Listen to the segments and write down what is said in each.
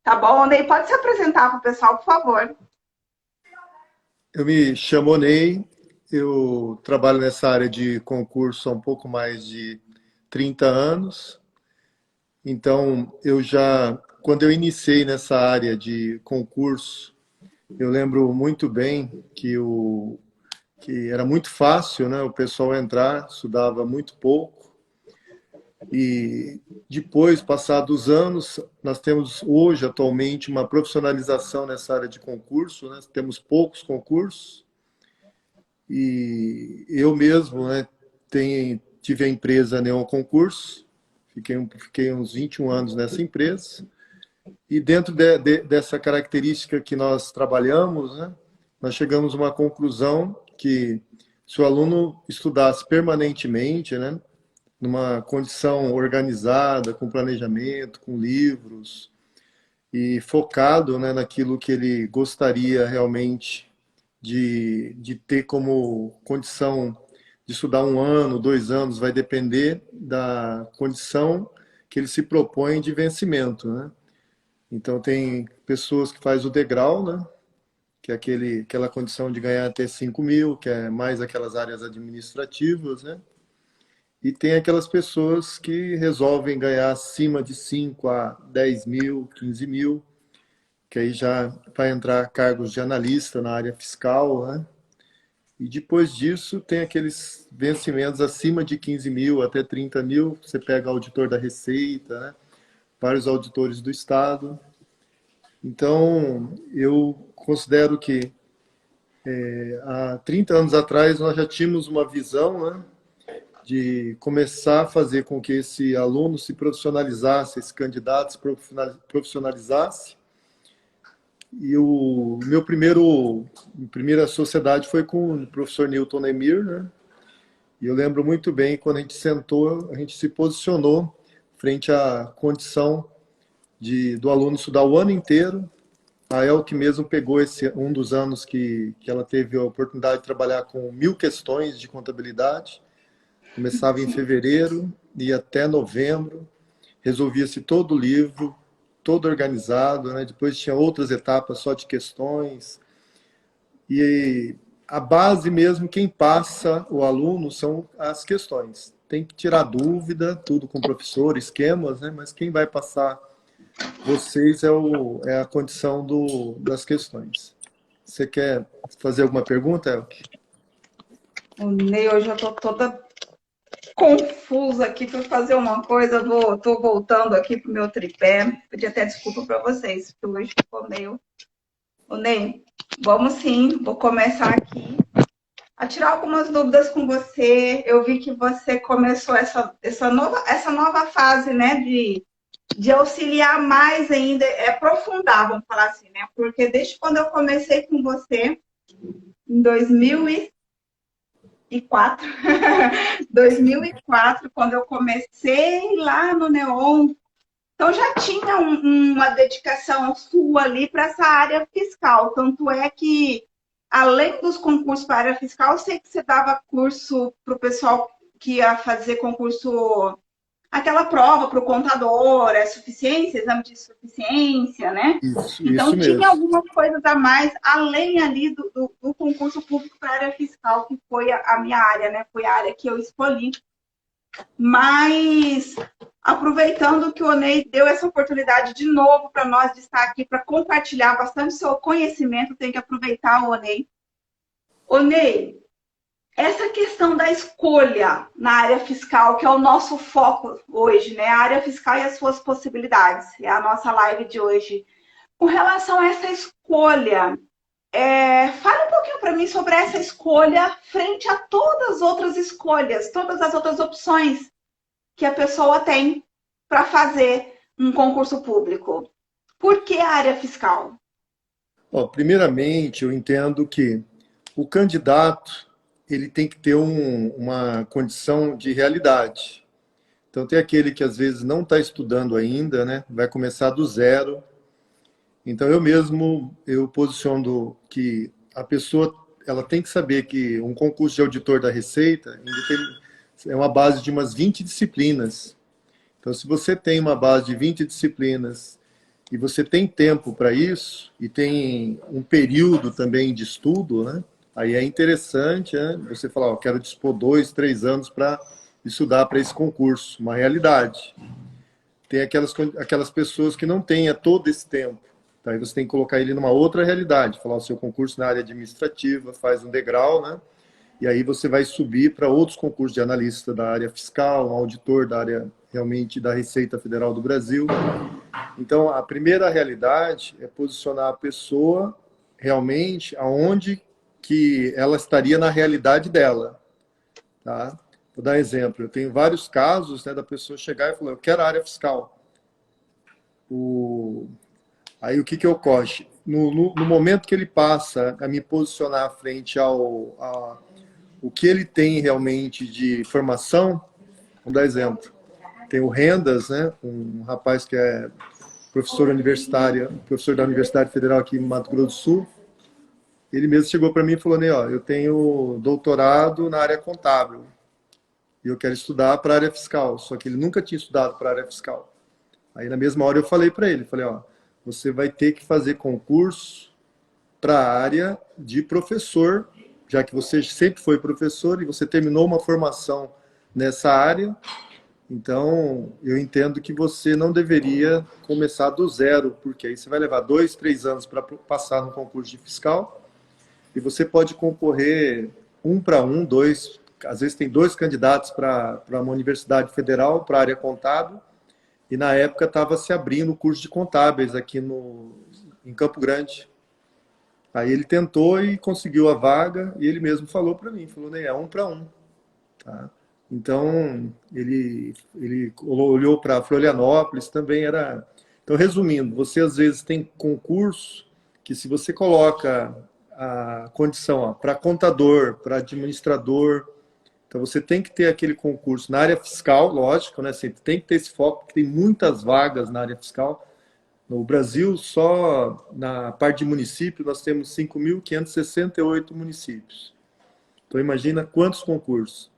Tá bom, Ney? Pode se apresentar para o pessoal, por favor. Eu me chamo Ney, eu trabalho nessa área de concurso há um pouco mais de 30 anos. Então, quando eu iniciei nessa área de concurso, eu lembro muito bem que era muito fácil, né? O pessoal entrar, estudava muito pouco. E depois, passados os anos, nós temos hoje, atualmente, uma profissionalização nessa área de concurso, né? Temos poucos concursos. E eu mesmo, né, tive a empresa Neon Concurso, fiquei uns 21 anos nessa empresa, e dentro dessa característica que nós trabalhamos, né, nós chegamos a uma conclusão que se o aluno estudasse permanentemente, né, numa condição organizada, com planejamento, com livros, e focado, né, naquilo que ele gostaria realmente de ter como condição de estudar 1 ano, 2 anos, vai depender da condição que ele se propõe de vencimento, né? Então tem pessoas que fazem o degrau, né? Que é aquela condição de ganhar até 5 mil, que é mais aquelas áreas administrativas, né? E tem aquelas pessoas que resolvem ganhar acima de 5 a 10 mil, 15 mil, que aí já vai entrar cargos de analista na área fiscal, né? E depois disso tem aqueles vencimentos acima de 15 mil até 30 mil, você pega auditor da Receita, né? Vários auditores do Estado. Então, eu considero que há 30 anos atrás nós já tínhamos uma visão, né, de começar a fazer com que esse aluno se profissionalizasse, esse candidato se profissionalizasse. E primeira sociedade foi com o professor Newton Emir, né? E eu lembro muito bem quando a gente sentou, a gente se posicionou frente à condição do aluno estudar o ano inteiro. A Elke mesmo pegou um dos anos que ela teve a oportunidade de trabalhar com 1000 questões de contabilidade. Começava em fevereiro, ia até novembro, resolvia-se todo o livro, todo organizado, né? Depois tinha outras etapas só de questões. E a base mesmo, quem passa o aluno são as questões. Tem que tirar dúvida, tudo com o professor, esquemas, né? Mas quem vai passar vocês é a condição das questões. Você quer fazer alguma pergunta, Elke? O Ney, hoje eu estou toda confusa aqui para fazer uma coisa. Estou voltando aqui para o meu tripé. Pedi até desculpa para vocês, porque hoje ficou meio. O Ney, vamos sim, vou começar aqui a tirar algumas dúvidas com você. Eu vi que você começou essa nova fase, né, de auxiliar mais ainda, aprofundar, vamos falar assim, né? Porque desde quando eu comecei com você, em 2004, 2004, quando eu comecei lá no Neon, então já tinha uma dedicação sua ali para essa área fiscal. Tanto é que, além dos concursos para a área fiscal, eu sei que você dava curso para o pessoal que ia fazer concurso, aquela prova para o contador, suficiência, exame de suficiência, né? Isso Então, tinha mesmo. algumas coisas a mais, além ali do concurso público para a área fiscal, que foi a minha área, né? Foi a área que eu escolhi. Mas, aproveitando que o Onei deu essa oportunidade de novo para nós de estar aqui para compartilhar bastante seu conhecimento, tem que aproveitar o Onei. Onei, essa questão da escolha na área fiscal, que é o nosso foco hoje, né? A área fiscal e as suas possibilidades, é a nossa live de hoje. Com relação a essa escolha, fale um pouquinho para mim sobre essa escolha frente a todas as outras escolhas, todas as outras opções que a pessoa tem para fazer um concurso público. Por que a área fiscal? Ó, primeiramente, eu entendo que o candidato ele tem que ter uma condição de realidade. Então, tem aquele que às vezes não está estudando ainda, né? Vai começar do zero. Então, eu posiciono que a pessoa ela tem que saber que um concurso de auditor da Receita é uma base de umas 20 disciplinas. Então, se você tem uma base de 20 disciplinas e você tem tempo para isso, e tem um período também de estudo, né? Aí é interessante, né? Você falar, ó, quero dispor 2, 3 anos para estudar para esse concurso, uma realidade. Tem aquelas pessoas que não têm todo esse tempo. Então, aí você tem que colocar ele numa outra realidade, falar o seu concurso na área administrativa, faz um degrau, né? E aí você vai subir para outros concursos de analista da área fiscal, um auditor da área realmente da Receita Federal do Brasil. Então, a primeira realidade é posicionar a pessoa realmente aonde que ela estaria na realidade dela, tá? Vou dar um exemplo. Eu tenho vários casos, né, da pessoa chegar e falar, eu quero a área fiscal. Aí o que ocorre? No momento que ele passa a me posicionar frente o que ele tem realmente de formação, vamos dar exemplo. Tem o Rendas, né, um rapaz que é professor universitário, professor da Universidade Federal aqui em Mato Grosso do Sul. Ele mesmo chegou para mim e falou, né, ó, eu tenho doutorado na área contábil e eu quero estudar para a área fiscal, só que ele nunca tinha estudado para a área fiscal. Aí na mesma hora eu falei para ele, falei, ó, você vai ter que fazer concurso para a área de professor, já que você sempre foi professor e você terminou uma formação nessa área, então eu entendo que você não deveria começar do zero, porque aí você vai levar 2, 3 anos para passar no concurso de fiscal e você pode concorrer um para um, dois, às vezes tem 2 candidatos para uma universidade federal, para a área contábil, e na época estava se abrindo o curso de contábeis aqui em Campo Grande. Aí ele tentou e conseguiu a vaga, e ele mesmo falou para mim, falou, né, é um para um. Tá? Então, ele olhou para Florianópolis, também era... Então, resumindo, você às vezes tem concurso que se você coloca a condição para contador, para administrador, então você tem que ter aquele concurso na área fiscal, lógico, né? Você tem que ter esse foco, porque tem muitas vagas na área fiscal. No Brasil, só na parte de município, nós temos 5.568 municípios. Então, imagina quantos concursos.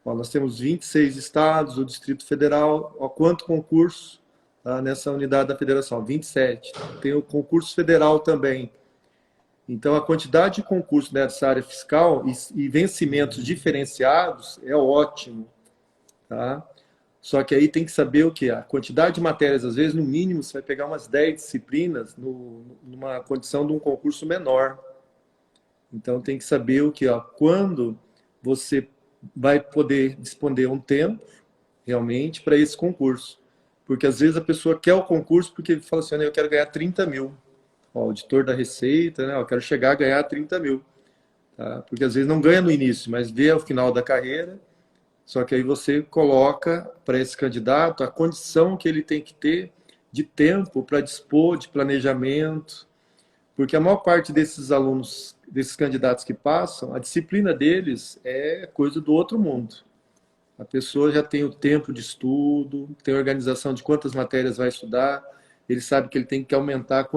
Ó, nós temos 26 estados, o Distrito Federal, ó, quanto concurso tá, nessa unidade da federação? 27. Tem o concurso federal também. Então, a quantidade de concursos nessa área fiscal e vencimentos diferenciados é ótimo. Tá? Só que aí tem que saber o que? A quantidade de matérias, às vezes, no mínimo, você vai pegar umas 10 disciplinas numa condição de um concurso menor. Então, tem que saber o que? Ó, quando você vai poder disponer um tempo, realmente, para esse concurso. Porque, às vezes, a pessoa quer o concurso porque fala assim, eu quero ganhar 30 mil. Ó, auditor da Receita, né? Eu quero chegar a ganhar 30 mil. Tá? Porque, às vezes, não ganha no início, mas vê ao final da carreira. Só que aí você coloca para esse candidato a condição que ele tem que ter de tempo para dispor de planejamento, porque a maior parte desses alunos, desses candidatos que passam, a disciplina deles é coisa do outro mundo. A pessoa já tem o tempo de estudo, tem a organização de quantas matérias vai estudar, ele sabe que ele tem que aumentar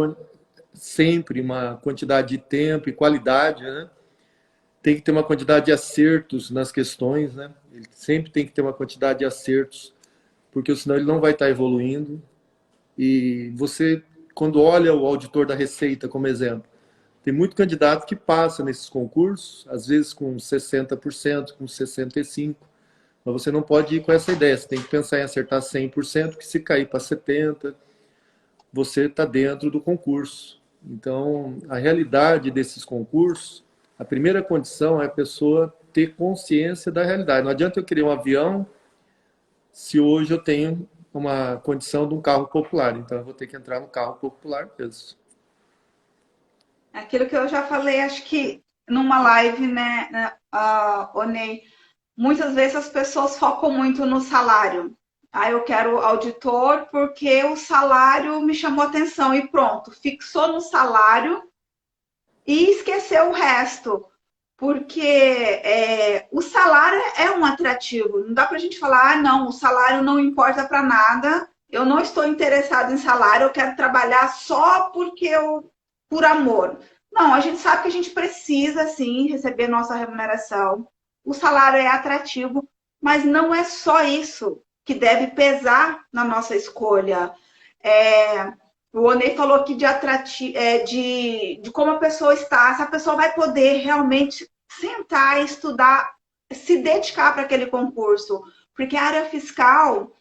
sempre uma quantidade de tempo e qualidade, né? Tem que ter uma quantidade de acertos nas questões, né? Ele sempre tem que ter uma quantidade de acertos, porque senão ele não vai estar evoluindo. E você, quando olha o auditor da Receita como exemplo, tem muito candidato que passa nesses concursos, às vezes com 60%, com 65%, mas você não pode ir com essa ideia, você tem que pensar em acertar 100%, que se cair para 70%, você está dentro do concurso. Então, a realidade desses concursos, a primeira condição é a pessoa ter consciência da realidade. Não adianta eu querer um avião se hoje eu tenho uma condição de um carro popular. Então, eu vou ter que entrar no carro popular mesmo. Aquilo que eu já falei, acho que numa live, né, Onei, muitas vezes as pessoas focam muito no salário. Ah, eu quero auditor porque o salário me chamou atenção e pronto, fixou no salário e esqueceu o resto. Porque o salário é um atrativo. Não dá para a gente falar, não, o salário não importa para nada, eu não estou interessado em salário, eu quero trabalhar só por amor. Não, a gente sabe que a gente precisa, sim, receber nossa remuneração. O salário é atrativo, mas não é só isso que deve pesar na nossa escolha. É, O Onei falou aqui de como a pessoa está, se a pessoa vai poder realmente sentar e estudar, se dedicar para aquele concurso. Porque a área fiscal,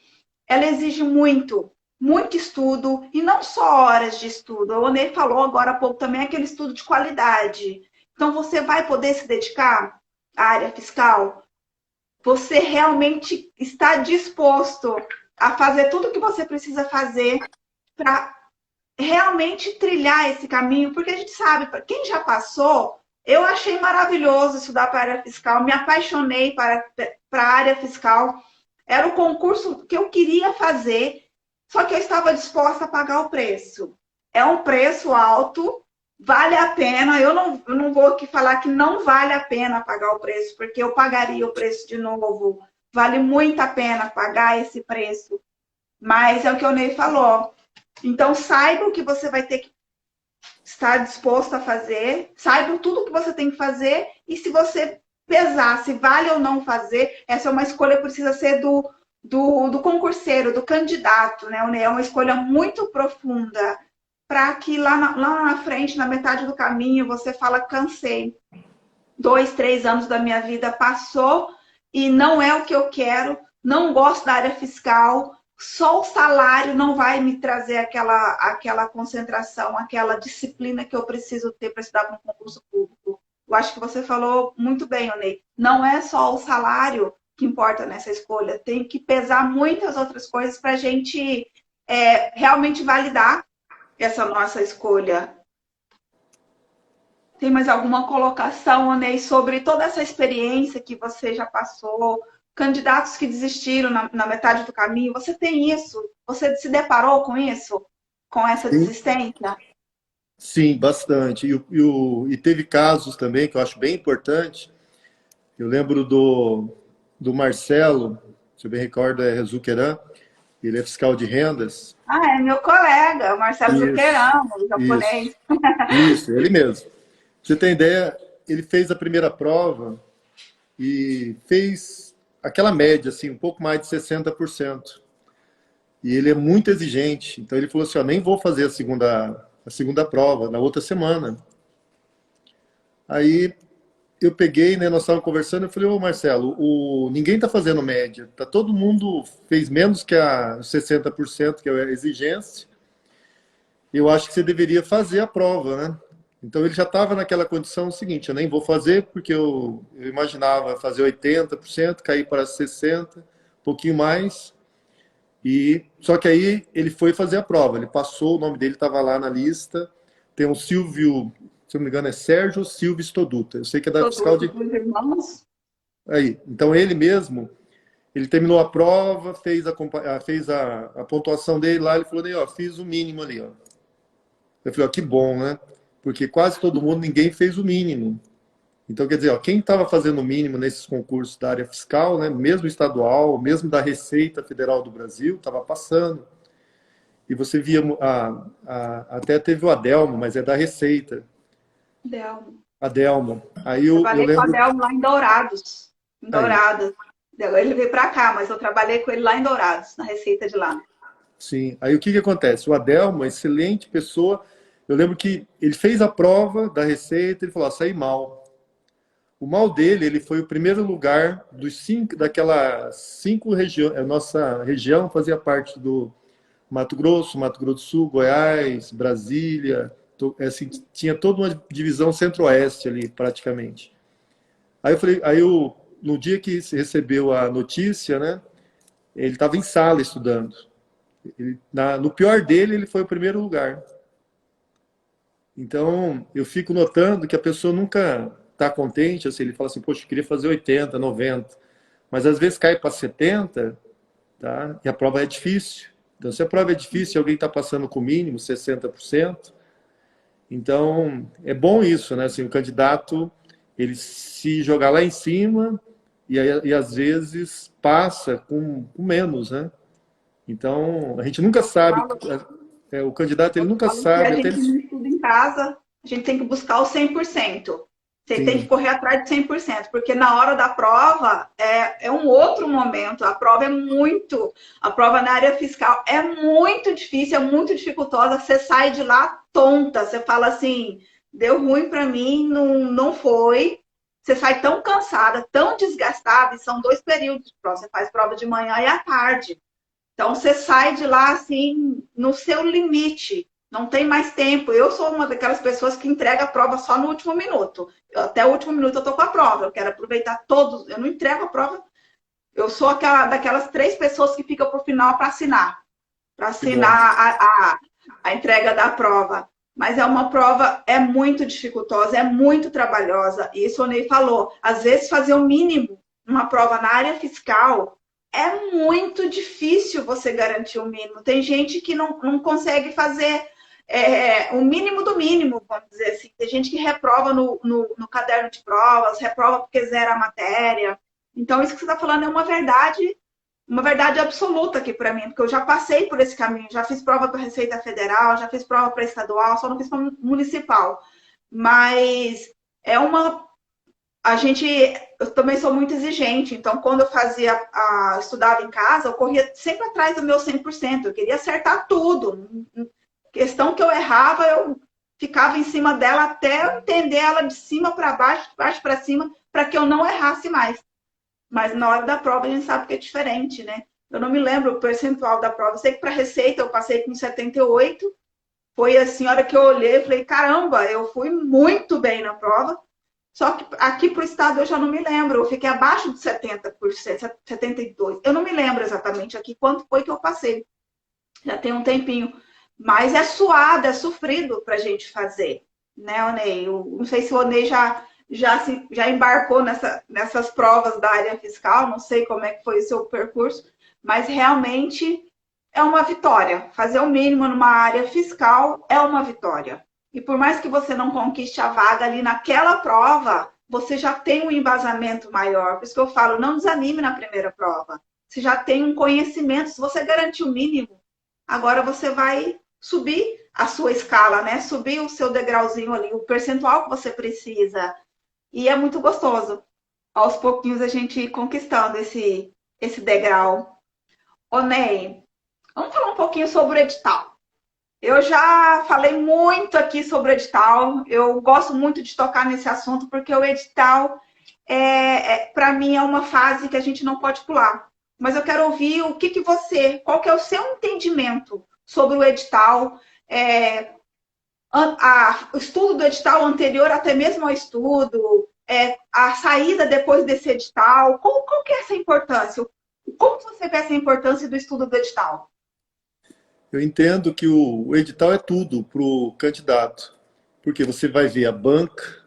ela exige muito, muito estudo, e não só horas de estudo. O Onei falou agora há pouco também aquele estudo de qualidade. Então, você vai poder se dedicar à área fiscal? Você realmente está disposto a fazer tudo o que você precisa fazer para realmente trilhar esse caminho? Porque a gente sabe, para quem já passou, eu achei maravilhoso estudar para a área fiscal, me apaixonei para a área fiscal. Era o concurso que eu queria fazer, só que eu estava disposta a pagar o preço. É um preço alto, vale a pena. Eu não vou aqui falar que não vale a pena pagar o preço, porque eu pagaria o preço de novo. Vale muito a pena pagar esse preço. Mas é o que o Ney falou. Então, saiba o que você vai ter que estar disposto a fazer, saiba tudo o que você tem que fazer, e se você pesar se vale ou não fazer, essa é uma escolha que precisa ser do concurseiro, do candidato, né? É uma escolha muito profunda, para que lá na frente, na metade do caminho, você fala, cansei. 2, 3 anos da minha vida passou e não é o que eu quero, não gosto da área fiscal, só o salário não vai me trazer aquela concentração, aquela disciplina que eu preciso ter para estudar para um concurso público. Eu acho que você falou muito bem, Onei. Não é só o salário que importa nessa escolha, tem que pesar muitas outras coisas para a gente realmente validar essa nossa escolha. Tem mais alguma colocação, Onei, sobre toda essa experiência que você já passou? Candidatos que desistiram na metade do caminho, você tem isso? Você se deparou com isso? Com essa Sim, desistência? sim, bastante. E teve casos também que eu acho bem importante. Eu lembro do Marcelo, se eu bem recordo, é Zuqueran, ele é fiscal de rendas. Ah, é meu colega, o Marcelo Isso, Zuccherão, o isso, japonês. isso, ele mesmo. Pra você tem ideia, ele fez a primeira prova e fez aquela média, assim, um pouco mais de 60%. E ele é muito exigente. Então ele falou assim, ó, nem vou fazer a segunda prova, na outra semana. Aí eu peguei, né, nós estávamos conversando, eu falei, ô Marcelo, ninguém está fazendo média. Todo mundo fez menos que a 60%, que é a exigência. Eu acho que você deveria fazer a prova, né? Então ele já estava naquela condição seguinte, eu nem vou fazer porque eu imaginava fazer 80%, cair para 60%, um pouquinho mais. Só que aí ele foi fazer a prova, ele passou, o nome dele estava lá na lista. Tem o Silvio, se eu não me engano é Sérgio Silvio Stoduta, eu sei que é da fiscal Todos de... os irmãos. Aí, então ele mesmo, ele terminou a prova, fez a pontuação dele lá, ele falou, ó, fiz o mínimo ali, ó. Eu falei, ó, que bom, né? Porque quase todo mundo, ninguém fez o mínimo. Então, quer dizer, ó, quem estava fazendo o mínimo nesses concursos da área fiscal, né, mesmo estadual, mesmo da Receita Federal do Brasil, estava passando. E você via, até teve o Adelmo, mas é da Receita. Delmo. Adelmo. Aí eu Trabalhei com a lembro... Delmo lá em Dourados. Em Aí, Dourados. Ele veio para cá, mas eu trabalhei com ele lá em Dourados, na Receita de lá. sim. Aí o que acontece? O Adelmo, uma excelente pessoa. Eu lembro que ele fez a prova da Receita, ele falou, saí mal. O mal dele, ele foi o primeiro lugar daquelas 5 regiões. A nossa região fazia parte do Mato Grosso do Sul, Goiás, Brasília. Assim, tinha toda uma divisão centro-oeste ali, praticamente. Aí eu falei, no dia que se recebeu a notícia, né, ele estava em sala estudando. No pior dele, ele foi o primeiro lugar. Então, eu fico notando que a pessoa nunca está contente, assim, ele fala assim, poxa, eu queria fazer 80, 90, mas às vezes cai para 70, tá? E a prova é difícil. Então, se a prova é difícil e alguém está passando com o mínimo, 60%, então é bom isso, né? Assim, o candidato, ele se jogar lá em cima e às vezes passa com menos, né? Então, a gente nunca sabe, o candidato ele Eu nunca falo que a sabe, até ele... gente não estuda em casa, a gente tem que buscar o 100%. Você tem que Sim, correr atrás de 100%, porque na hora da prova é um outro momento. A prova na área fiscal é muito difícil, é muito dificultosa. Você sai de lá tonta, você fala assim, deu ruim para mim, não foi. Você sai tão cansada, tão desgastada, e são 2 períodos de prova. Você faz prova de manhã e à tarde. Então você sai de lá assim, no seu limite. Não tem mais tempo. Eu sou uma daquelas pessoas que entrega a prova só no último minuto. Até o último minuto eu tô com a prova. Eu quero aproveitar todos. Eu não entrego a prova. Eu sou daquelas 3 pessoas que ficam pro final para que bom. assinar a entrega da prova. Mas é uma prova, é muito dificultosa, é muito trabalhosa. E isso o Ney falou. Às vezes fazer o mínimo, uma prova na área fiscal, é muito difícil você garantir o mínimo. Tem gente que não consegue fazer o mínimo do mínimo, vamos dizer assim. Tem gente que reprova no caderno de provas, reprova porque zera a matéria. Então, isso que você está falando é uma verdade absoluta aqui para mim, porque eu já passei por esse caminho, já fiz prova para Receita Federal, já fiz prova para estadual, só não fiz para municipal. Mas é uma eu também sou muito exigente, então quando eu estudava em casa, eu corria sempre atrás do meu 100%, eu queria acertar tudo. Questão que eu errava, eu ficava em cima dela até eu entender ela de cima para baixo, de baixo para cima, para que eu não errasse mais. Mas na hora da prova a gente sabe que é diferente, né? Eu não me lembro o percentual da prova. Eu sei que para Receita eu passei com 78. Foi assim, a hora que eu olhei, eu falei, caramba, eu fui muito bem na prova. Só que aqui para o estado eu já não me lembro. Eu fiquei abaixo de 70%, 72%. Eu não me lembro exatamente aqui quanto foi que eu passei. Já tem um tempinho. Mas é suado, é sofrido para a gente fazer, né, Onei? Eu não sei se o Onei já embarcou nessas provas da área fiscal, não sei como é que foi o seu percurso, mas realmente é uma vitória. Fazer o mínimo numa área fiscal é uma vitória. E por mais que você não conquiste a vaga ali naquela prova, você já tem um embasamento maior. Por isso que eu falo, não desanime na primeira prova. Você já tem um conhecimento, se você garantir o mínimo, agora você vai subir a sua escala, né? Subir o seu degrauzinho ali, o percentual que você precisa. E é muito gostoso. Aos pouquinhos a gente ir conquistando esse degrau. Ô, Ney, vamos falar um pouquinho sobre o edital. Eu já falei muito aqui sobre o edital. Eu gosto muito de tocar nesse assunto porque o edital, para mim, é uma fase que a gente não pode pular. Mas eu quero ouvir qual que é o seu entendimento sobre o edital, o estudo do edital anterior até mesmo ao estudo, a saída depois desse edital. Qual que é essa importância? Como você vê essa importância do estudo do edital? Eu entendo que o edital é tudo para o candidato, porque você vai ver a banca,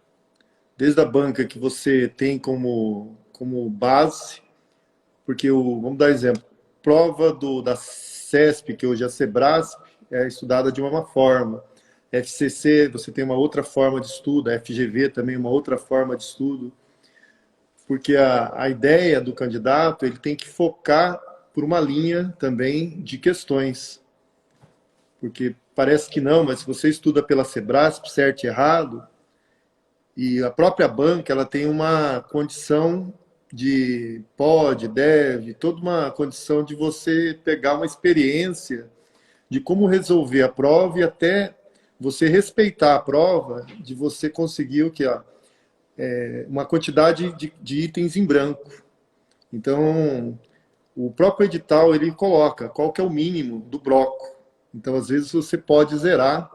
desde a banca que você tem como base, porque vamos dar exemplo, prova da CESP, que hoje é a Sebrasp, é estudada de uma forma. FCC, você tem uma outra forma de estudo, a FGV também uma outra forma de estudo, porque a ideia do candidato, ele tem que focar por uma linha também de questões, porque parece que não, mas se você estuda pela Sebrasp, certo e errado, e a própria banca, ela tem uma condição de pode, deve, toda uma condição de você pegar uma experiência de como resolver a prova e até você respeitar a prova, de você conseguir o que? Uma quantidade de itens em branco. Então, o próprio edital, ele coloca qual que é o mínimo do bloco. Então, às vezes, você pode zerar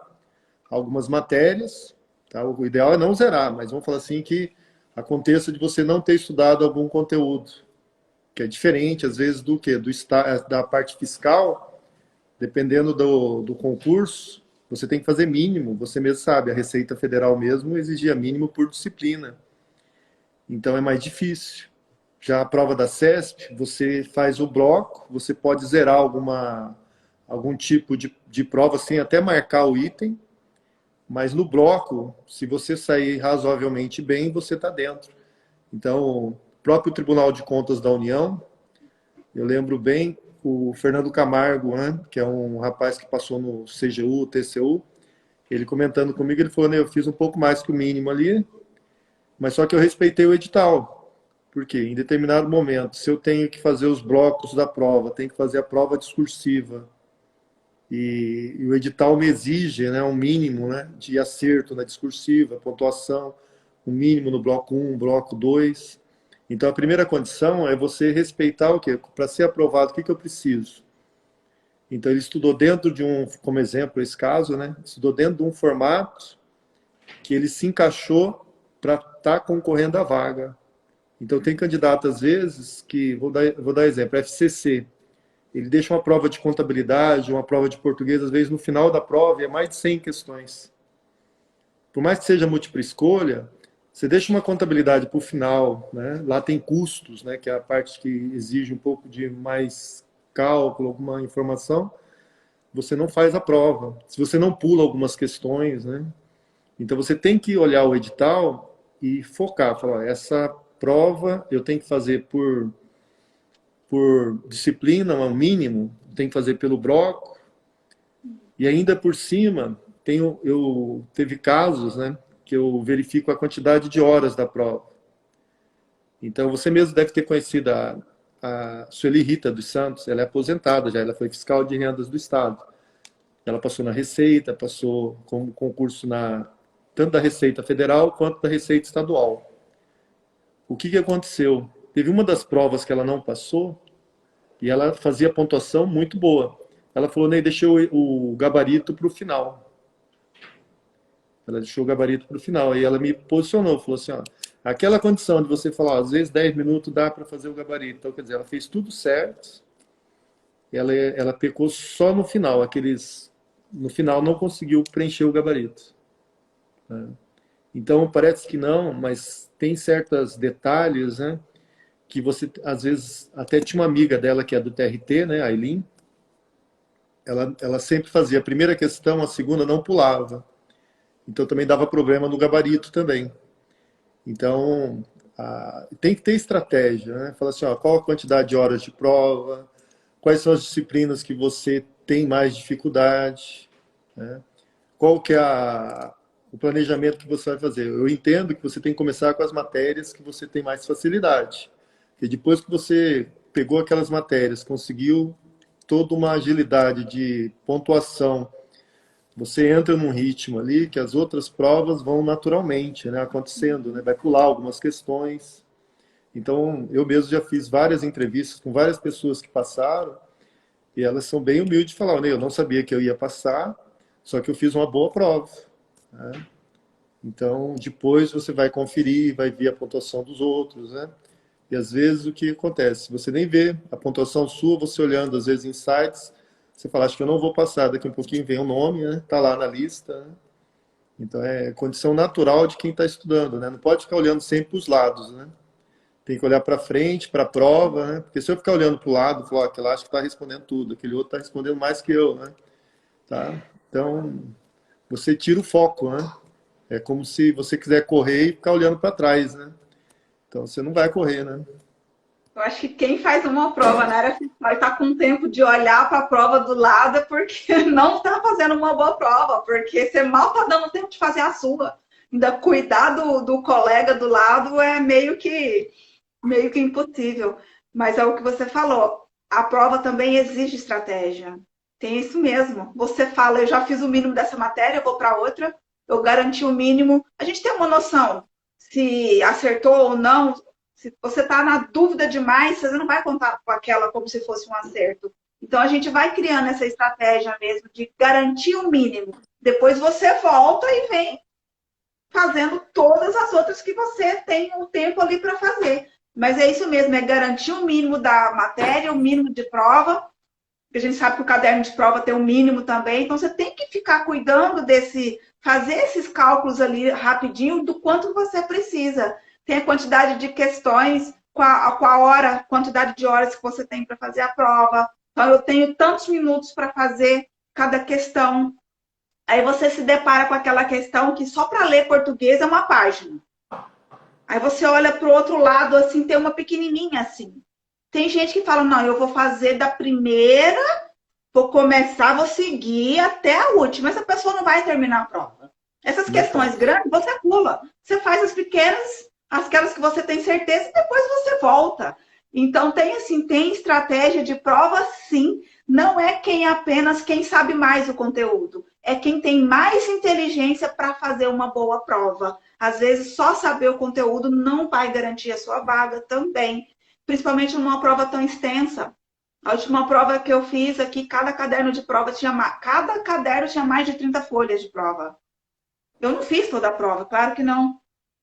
algumas matérias, tá? O ideal é não zerar, mas vamos falar assim que aconteça de você não ter estudado algum conteúdo, que é diferente, às vezes, do que? Da parte fiscal, dependendo do concurso, você tem que fazer mínimo, você mesmo sabe, a Receita Federal mesmo exigia mínimo por disciplina. Então é mais difícil. Já a prova da CESP, você faz o bloco, você pode zerar algum tipo de prova sem até marcar o item, mas no bloco, se você sair razoavelmente bem, você está dentro. Então, o próprio Tribunal de Contas da União, eu lembro bem, o Fernando Camargo, né, que é um rapaz que passou no CGU, TCU, ele comentando comigo, ele falou, né, eu fiz um pouco mais que o mínimo ali, Mas só que eu respeitei o edital. Porque em determinado momento, se eu tenho que fazer os blocos da prova, tenho que fazer a prova discursiva, e o edital me exige, né, um mínimo, né, de acerto na discursiva, pontuação, um mínimo no bloco 1, bloco 2. Então, a primeira condição é você respeitar o quê? Para ser aprovado, o que eu preciso? Então, ele estudou dentro de um, como exemplo, esse caso, né, estudou dentro de um formato que ele se encaixou para estar concorrendo à vaga. Então, tem candidato, às vezes, que, vou dar exemplo, FCC, ele deixa uma prova de contabilidade, uma prova de português, às vezes no final da prova é mais de 100 questões. Por mais que seja múltipla escolha, você deixa uma contabilidade para o final, né? Lá tem custos, né? Que é a parte que exige um pouco de mais cálculo, alguma informação, você não faz a prova. Se você não pula algumas questões, né? Então você tem que olhar o edital e focar, falar, essa prova eu tenho que fazer por disciplina, um mínimo, tem que fazer pelo bloco, e ainda por cima, teve casos, né, que eu verifico a quantidade de horas da prova. Então, você mesmo deve ter conhecido a Sueli Rita dos Santos, ela é aposentada já, ela foi fiscal de rendas do Estado. Ela passou na Receita, passou com concurso tanto da Receita Federal quanto da Receita Estadual. O que aconteceu? Teve uma das provas que ela não passou, e ela fazia pontuação muito boa. Ela falou, Ney, deixou o gabarito para o final. Ela deixou o gabarito para o final. Aí ela me posicionou, falou assim, ó, aquela condição de você falar, ó, às vezes 10 minutos dá para fazer o gabarito. Então, quer dizer, ela fez tudo certo, ela pecou só no final. No final não conseguiu preencher o gabarito. Né? Então, parece que não, mas tem certos detalhes, né? Que você, às vezes, até tinha uma amiga dela que é do TRT, né, a Aileen, ela sempre fazia a primeira questão, a segunda não pulava. Então também dava problema no gabarito também. Então, tem que ter estratégia, né? Fala assim, ó, qual a quantidade de horas de prova, quais são as disciplinas que você tem mais dificuldade, né? Qual que é o planejamento que você vai fazer. Eu entendo que você tem que começar com as matérias que você tem mais facilidade. E depois que você pegou aquelas matérias, conseguiu toda uma agilidade de pontuação, você entra num ritmo ali que as outras provas vão naturalmente, né, acontecendo, né, vai pular algumas questões. Então, eu mesmo já fiz várias entrevistas com várias pessoas que passaram e elas são bem humildes de falar, eu não sabia que eu ia passar, só que eu fiz uma boa prova. Né? Então, depois você vai conferir, vai ver a pontuação dos outros, né? E às vezes o que acontece? Você nem vê a pontuação sua, você olhando às vezes em sites, você fala, acho que eu não vou passar, daqui um pouquinho vem o nome, né? Tá lá na lista. Né? Então é condição natural de quem está estudando, né? Não pode ficar olhando sempre para os lados, né? Tem que olhar para frente, para a prova, né? Porque se eu ficar olhando para o lado, falar, aquele acho que está respondendo tudo, aquele outro está respondendo mais que eu, né? Tá? Então, você tira o foco, né? É como se você quiser correr e ficar olhando para trás, né? Então você não vai correr, né? Eu acho que quem faz uma prova na área fiscal e está com tempo de olhar para a prova do lado é porque não está fazendo uma boa prova, porque você mal está dando tempo de fazer a sua. Ainda cuidar do colega do lado é meio que impossível. Mas é o que você falou. A prova também exige estratégia. Tem isso mesmo. Você fala, eu já fiz o mínimo dessa matéria, eu vou para outra, eu garanti o mínimo. A gente tem uma noção se acertou ou não. Se você está na dúvida demais, você não vai contar com aquela como se fosse um acerto. Então, a gente vai criando essa estratégia mesmo de garantir o mínimo. Depois você volta e vem fazendo todas as outras que você tem o tempo ali para fazer. Mas é isso mesmo, é garantir o mínimo da matéria, o mínimo de prova, porque a gente sabe que o caderno de prova tem um mínimo também, então você tem que ficar cuidando fazer esses cálculos ali rapidinho do quanto você precisa. Tem a quantidade de questões, com a hora, quantidade de horas que você tem para fazer a prova. Então, eu tenho tantos minutos para fazer cada questão. Aí você se depara com aquela questão que só para ler português é uma página. Aí você olha para o outro lado, assim, tem uma pequenininha assim. Tem gente que fala, não, eu vou fazer da primeira, vou começar, vou seguir até a última. Essa pessoa não vai terminar a prova. Essas questões grandes, você pula. Você faz as pequenas, aquelas que você tem certeza e depois você volta. Então, tem assim, tem estratégia de prova, sim. Não é apenas quem sabe mais o conteúdo. É quem tem mais inteligência para fazer uma boa prova. Às vezes, só saber o conteúdo não vai garantir a sua vaga também. Principalmente numa prova tão extensa. A última prova que eu fiz aqui, cada caderno de prova cada caderno tinha mais de 30 folhas de prova. Eu não fiz toda a prova, claro que não.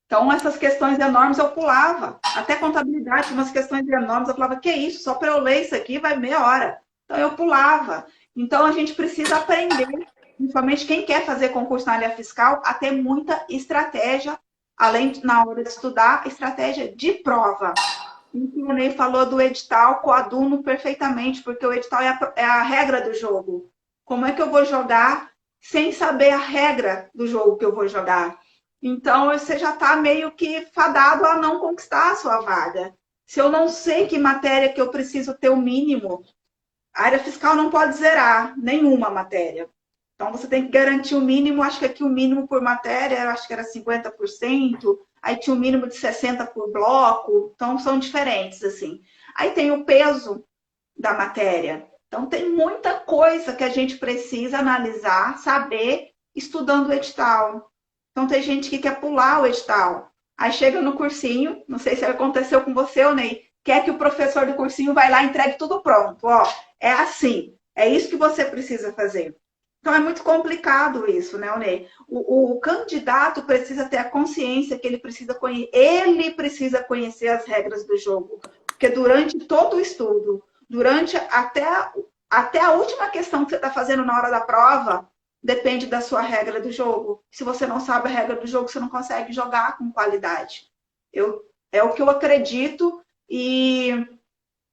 Então, essas questões enormes eu pulava. Até contabilidade, umas questões enormes, eu falava, que isso? Só para eu ler isso aqui vai meia hora. Então, eu pulava. Então, a gente precisa aprender, principalmente quem quer fazer concurso na área fiscal, a ter muita estratégia, além de, na hora de estudar, estratégia de prova. O Ney falou do edital, coaduno perfeitamente, porque o edital é a regra do jogo. Como é que eu vou jogar sem saber a regra do jogo que eu vou jogar? Então, você já está meio que fadado a não conquistar a sua vaga. Se eu não sei que matéria que eu preciso ter o mínimo, a área fiscal não pode zerar nenhuma matéria. Então, você tem que garantir o mínimo, acho que aqui o mínimo por matéria, acho que era 50%, aí tinha o mínimo de 60% por bloco, então são diferentes, assim. Aí tem o peso da matéria. Então, tem muita coisa que a gente precisa analisar, saber, estudando o edital. Então, tem gente que quer pular o edital. Aí chega no cursinho, não sei se aconteceu com você, ou Ney, quer que o professor do cursinho vai lá e entregue tudo pronto. Ó, é assim, é isso que você precisa fazer. Então, é muito complicado isso, né, Ney? O candidato precisa ter a consciência que ele precisa conhecer as regras do jogo. Porque durante todo o estudo, durante até a última questão que você está fazendo na hora da prova, depende da sua regra do jogo. Se você não sabe a regra do jogo, você não consegue jogar com qualidade. É o que eu acredito e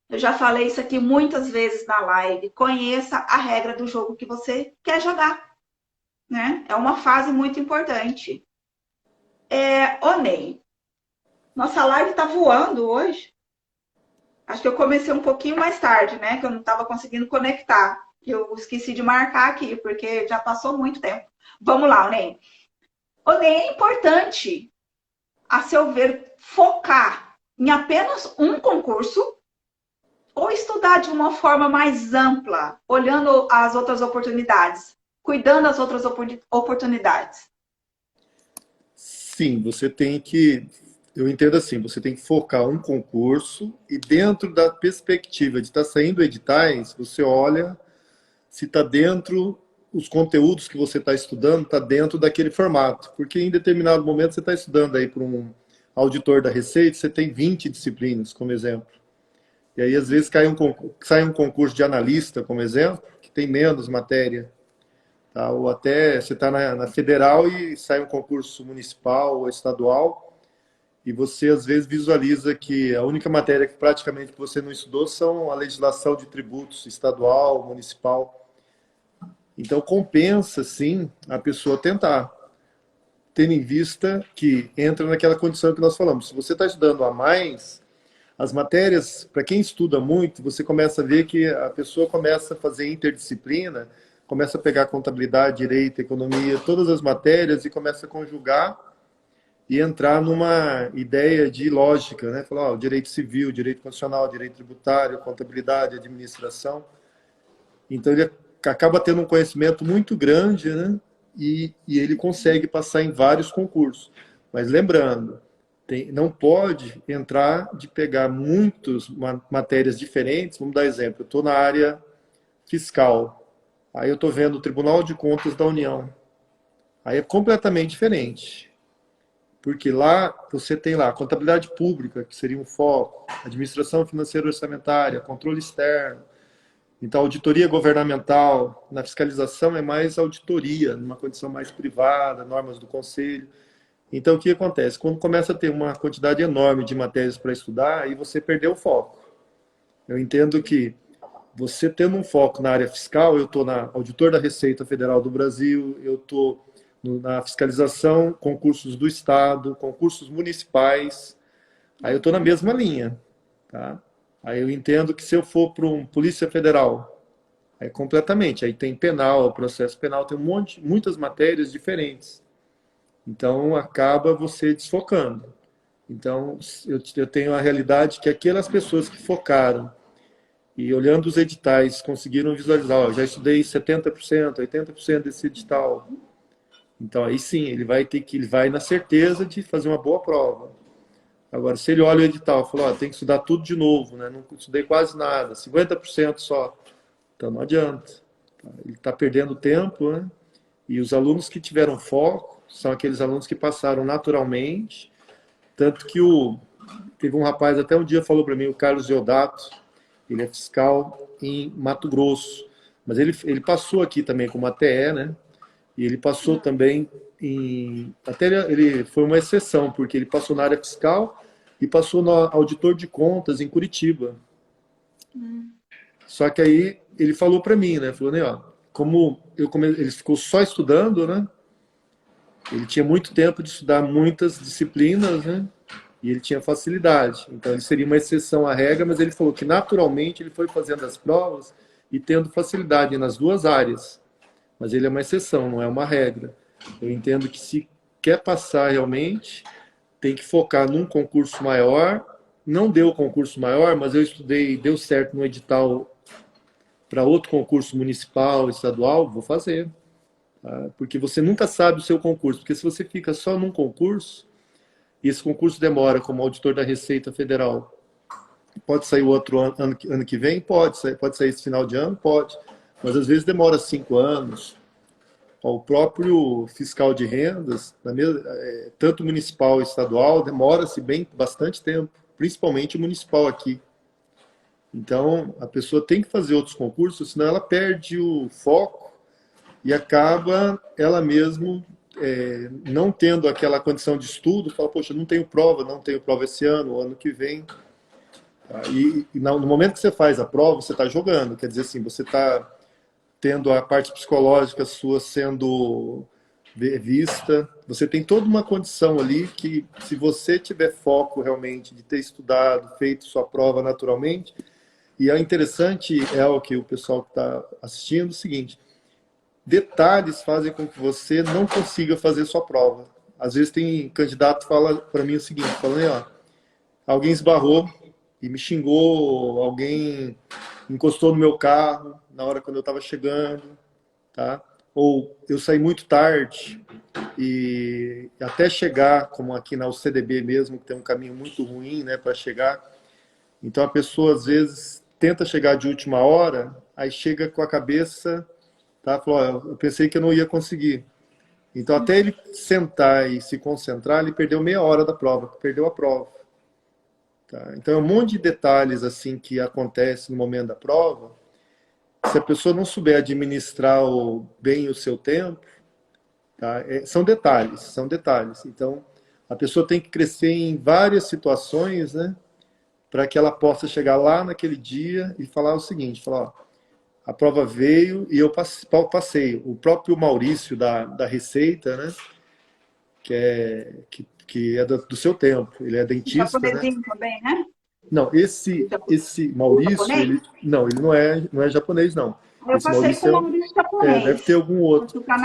eu já falei isso aqui muitas vezes na live. Conheça a regra do jogo que você quer jogar, né? É uma fase muito importante. Ney, nossa live está voando hoje. Acho que eu comecei um pouquinho mais tarde, né? Que eu não estava conseguindo conectar. Eu esqueci de marcar aqui, porque já passou muito tempo. Vamos lá, Ney. Ney, é importante, a seu ver, focar em apenas um concurso ou estudar de uma forma mais ampla, olhando as outras oportunidades, cuidando das outras oportunidades? Sim, você tem que, eu entendo assim, você tem que focar um concurso e dentro da perspectiva de estar saindo editais, você olha se está dentro, os conteúdos que você está estudando, está dentro daquele formato. Porque em determinado momento você está estudando aí para um auditor da Receita, você tem 20 disciplinas, como exemplo. E aí, às vezes, sai um concurso de analista, como exemplo, que tem menos matéria. Tá? Ou até você está na federal e sai um concurso municipal ou estadual, e você, às vezes, visualiza que a única matéria que praticamente você não estudou são a legislação de tributos estadual, municipal. Então, compensa, sim, a pessoa tentar, tendo em vista que entra naquela condição que nós falamos. Se você está estudando a mais, as matérias, para quem estuda muito, você começa a ver que a pessoa começa a fazer interdisciplina, começa a pegar contabilidade, direito, economia, todas as matérias e começa a conjugar e entrar numa ideia de lógica, né? Falar, ó, direito civil, direito constitucional, direito tributário, contabilidade, administração. Então, ele acaba tendo um conhecimento muito grande, né? E ele consegue passar em vários concursos. Mas lembrando, não pode entrar de pegar muitas matérias diferentes. Vamos dar exemplo, eu estou na área fiscal, aí eu estou vendo o Tribunal de Contas da União. Aí é completamente diferente. Porque lá você tem lá contabilidade pública, que seria um foco, administração financeira orçamentária, controle externo. Então, auditoria governamental, na fiscalização é mais auditoria, numa condição mais privada, normas do conselho. Então, o que acontece? Quando começa a ter uma quantidade enorme de matérias para estudar, aí você perdeu o foco. Eu entendo que você tendo um foco na área fiscal, eu estou na auditor da Receita Federal do Brasil, eu estou na fiscalização, concursos do Estado, concursos municipais, aí eu estou na mesma linha, tá? Aí eu entendo que se eu for para um Polícia Federal, aí completamente, aí tem penal, processo penal, tem muitas matérias diferentes. Então acaba você desfocando. Então, eu tenho a realidade que aquelas pessoas que focaram e olhando os editais conseguiram visualizar, ó, já estudei 70%, 80% desse edital. Então, aí sim, ele vai na certeza de fazer uma boa prova. Agora, se ele olha o edital e fala, ó, tem que estudar tudo de novo, né? Não estudei quase nada, 50% só. Então, não adianta. Ele está perdendo tempo, né? E os alunos que tiveram foco são aqueles alunos que passaram naturalmente. Tanto que teve um rapaz, até um dia falou para mim, o Carlos Deodato, ele é fiscal em Mato Grosso. Mas ele passou aqui também com uma TE, né? E ele passou também em... Até ele foi uma exceção, porque ele passou na área fiscal e passou no auditor de contas em Curitiba. Só que aí ele falou para mim, né? Falou, né, ó, ele ficou só estudando, né? Ele tinha muito tempo de estudar muitas disciplinas, né? E ele tinha facilidade. Então ele seria uma exceção à regra, mas ele falou que naturalmente ele foi fazendo as provas e tendo facilidade nas duas áreas. Mas ele é uma exceção, não é uma regra. Eu entendo que se quer passar realmente, tem que focar num concurso maior. Não deu concurso maior, mas eu estudei, deu certo no edital para outro concurso municipal, estadual, vou fazer. Tá? Porque você nunca sabe o seu concurso. Porque se você fica só num concurso, e esse concurso demora como auditor da Receita Federal, pode sair o outro ano que vem? Pode sair esse final de ano? Pode. Mas às vezes demora 5 anos. O próprio fiscal de rendas, tanto municipal e estadual, demora-se bastante tempo, principalmente o municipal aqui. Então, a pessoa tem que fazer outros concursos, senão ela perde o foco e acaba ela mesmo não tendo aquela condição de estudo, fala, poxa, não tenho prova esse ano, ano que vem. E no momento que você faz a prova, você está jogando, quer dizer assim, você está tendo a parte psicológica sua sendo vista, você tem toda uma condição ali que, se você tiver foco realmente de ter estudado, feito sua prova naturalmente, e é interessante, é o que o pessoal que está assistindo, é o seguinte, detalhes fazem com que você não consiga fazer sua prova. Às vezes tem candidato que fala para mim o seguinte, falando, ó, alguém esbarrou e me xingou, alguém encostou no meu carro na hora quando eu estava chegando, tá? Ou eu saí muito tarde e até chegar, como aqui na UCDB mesmo, que tem um caminho muito ruim, né, para chegar. Então a pessoa às vezes tenta chegar de última hora, aí chega com a cabeça, tá? Falou, ó, eu pensei que eu não ia conseguir. Então até ele sentar e se concentrar, ele perdeu meia hora da prova, perdeu a prova. Tá? Então é um monte de detalhes assim que acontece no momento da prova. Se a pessoa não souber administrar bem o seu tempo, tá? São detalhes, são detalhes. Então a pessoa tem que crescer em várias situações, né, para que ela possa chegar lá naquele dia e falar o seguinte, falar, ó, a prova veio e eu passei. O próprio Maurício da Receita, né, que é do seu tempo, ele é dentista, né? Japonesinho também, né? Não, esse Maurício, ele não é japonês, não. Eu Esse passei com Maurício o Maurício deve ter japonês, algum outro. Mas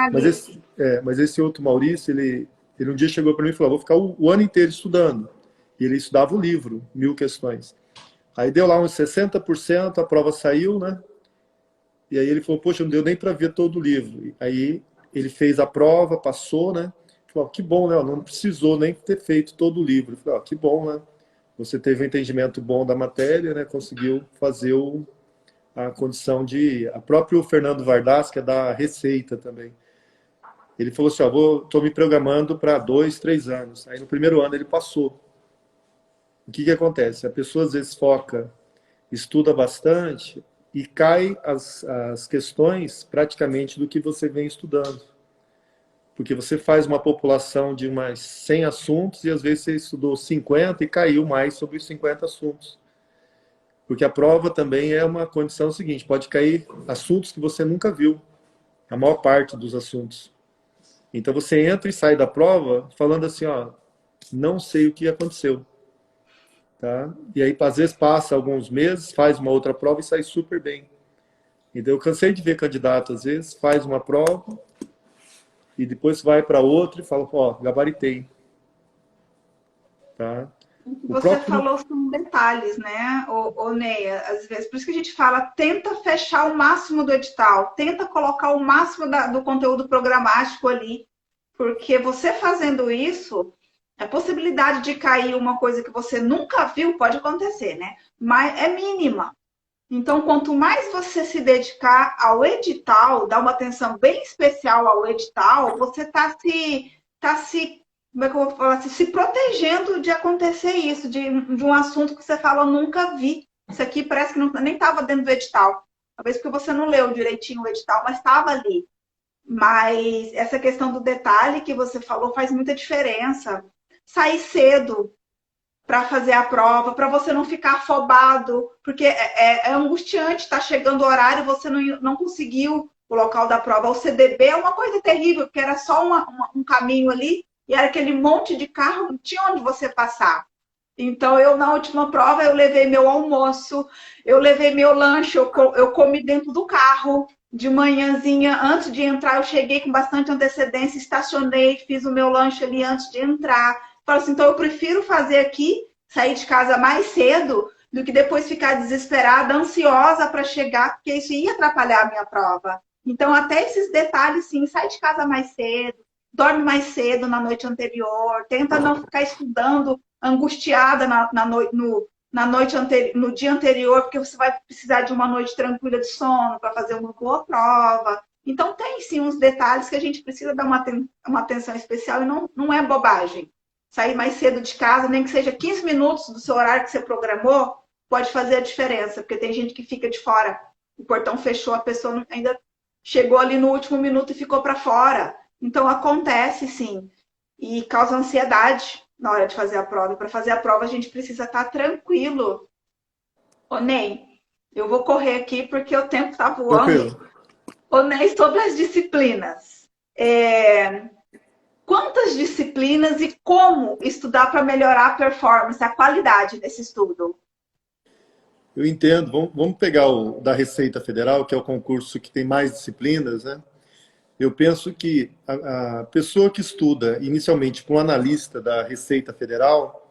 canalista. esse outro Maurício, ele um dia chegou para mim e falou, vou ficar o ano inteiro estudando. E ele estudava o livro, 1000 questões. Aí deu lá uns 60%, a prova saiu, né? E aí ele falou, poxa, não deu nem para ver todo o livro. Aí ele fez a prova, passou, né? Falou, que bom, né? Não precisou nem ter feito todo o livro. Falei, que bom, né? Você teve um entendimento bom da matéria, né? Conseguiu fazer a condição de... A próprio Fernando Vardas, que é da Receita também. Ele falou assim, estou me programando para 2, 3 anos. Aí no primeiro ano ele passou. O que acontece? A pessoa às vezes foca, estuda bastante e cai as questões praticamente do que você vem estudando. Porque você faz uma população de umas 100 assuntos e às vezes você estudou 50 e caiu mais sobre os 50 assuntos. Porque a prova também é uma condição seguinte, pode cair assuntos que você nunca viu, a maior parte dos assuntos. Então você entra e sai da prova falando assim, ó, não sei o que aconteceu. Tá? E aí às vezes passa alguns meses, faz uma outra prova e sai super bem. Então eu cansei de ver candidato, às vezes, faz uma prova e depois vai para outra e fala, ó, gabaritei. tá? O Você próprio... falou são detalhes, né, Neia? Às vezes, por isso que a gente fala, tenta fechar o máximo do edital, tenta colocar o máximo do conteúdo programático ali, porque você fazendo isso, a possibilidade de cair uma coisa que você nunca viu pode acontecer, né? Mas é mínima. Então, quanto mais você se dedicar ao edital, dar uma atenção bem especial ao edital, você tá se, como é que eu vou falar assim, se protegendo de acontecer isso, de um assunto que você fala, eu nunca vi. Isso aqui parece que não, nem estava dentro do edital. Talvez porque você não leu direitinho o edital, mas estava ali. Mas essa questão do detalhe que você falou faz muita diferença. Sair cedo, para fazer a prova, para você não ficar afobado, porque é angustiante, está chegando o horário e você não conseguiu o local da prova. O CDB é uma coisa terrível, porque era só um caminho ali e era aquele monte de carro, não tinha onde você passar. Então, eu, na última prova, eu levei meu almoço, eu levei meu lanche, eu comi dentro do carro. De manhãzinha, antes de entrar, eu cheguei com bastante antecedência, estacionei, fiz o meu lanche ali antes de entrar. Falo assim, então eu prefiro fazer aqui, sair de casa mais cedo, do que depois ficar desesperada, ansiosa para chegar, porque isso ia atrapalhar a minha prova. Então, até esses detalhes, sim, sai de casa mais cedo, dorme mais cedo na noite anterior, tenta não ficar estudando angustiada na noite no dia anterior, porque você vai precisar de uma noite tranquila de sono para fazer uma boa prova. Então, tem sim uns detalhes que a gente precisa dar uma atenção especial e não é bobagem. Sair mais cedo de casa, nem que seja 15 minutos do seu horário que você programou, pode fazer a diferença, porque tem gente que fica de fora. O portão fechou, a pessoa ainda chegou ali no último minuto e ficou para fora. Então, acontece sim. E causa ansiedade na hora de fazer a prova. E para fazer a prova, a gente precisa estar tranquilo. Ô, Ney, eu vou correr aqui porque o tempo está voando. Tranquilo. Ô, Ney, sobre as disciplinas. Quantas disciplinas e como estudar para melhorar a performance, a qualidade desse estudo? Eu entendo. Vamos pegar o da Receita Federal, que é o concurso que tem mais disciplinas, né? Eu penso que a pessoa que estuda inicialmente para um analista da Receita Federal,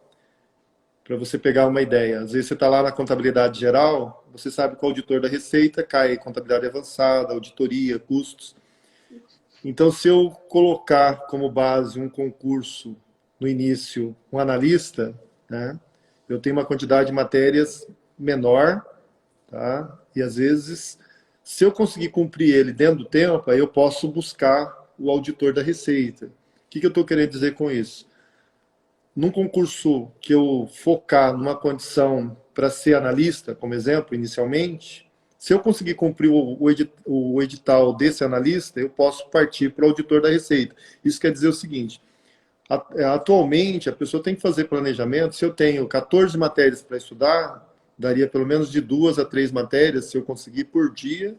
para você pegar uma ideia, às vezes você está lá na contabilidade geral, você sabe que o auditor da Receita cai contabilidade avançada, auditoria, custos. Então, se eu colocar como base um concurso no início, um analista, né, eu tenho uma quantidade de matérias menor, tá? E às vezes, se eu conseguir cumprir ele dentro do tempo, aí eu posso buscar o auditor da Receita. O que eu estou querendo dizer com isso? Num concurso que eu focar numa condição para ser analista, como exemplo, inicialmente, se eu conseguir cumprir o edital desse analista, eu posso partir para o auditor da Receita. Isso quer dizer o seguinte, atualmente a pessoa tem que fazer planejamento, se eu tenho 14 matérias para estudar, daria pelo menos de 2 a 3 matérias, se eu conseguir por dia,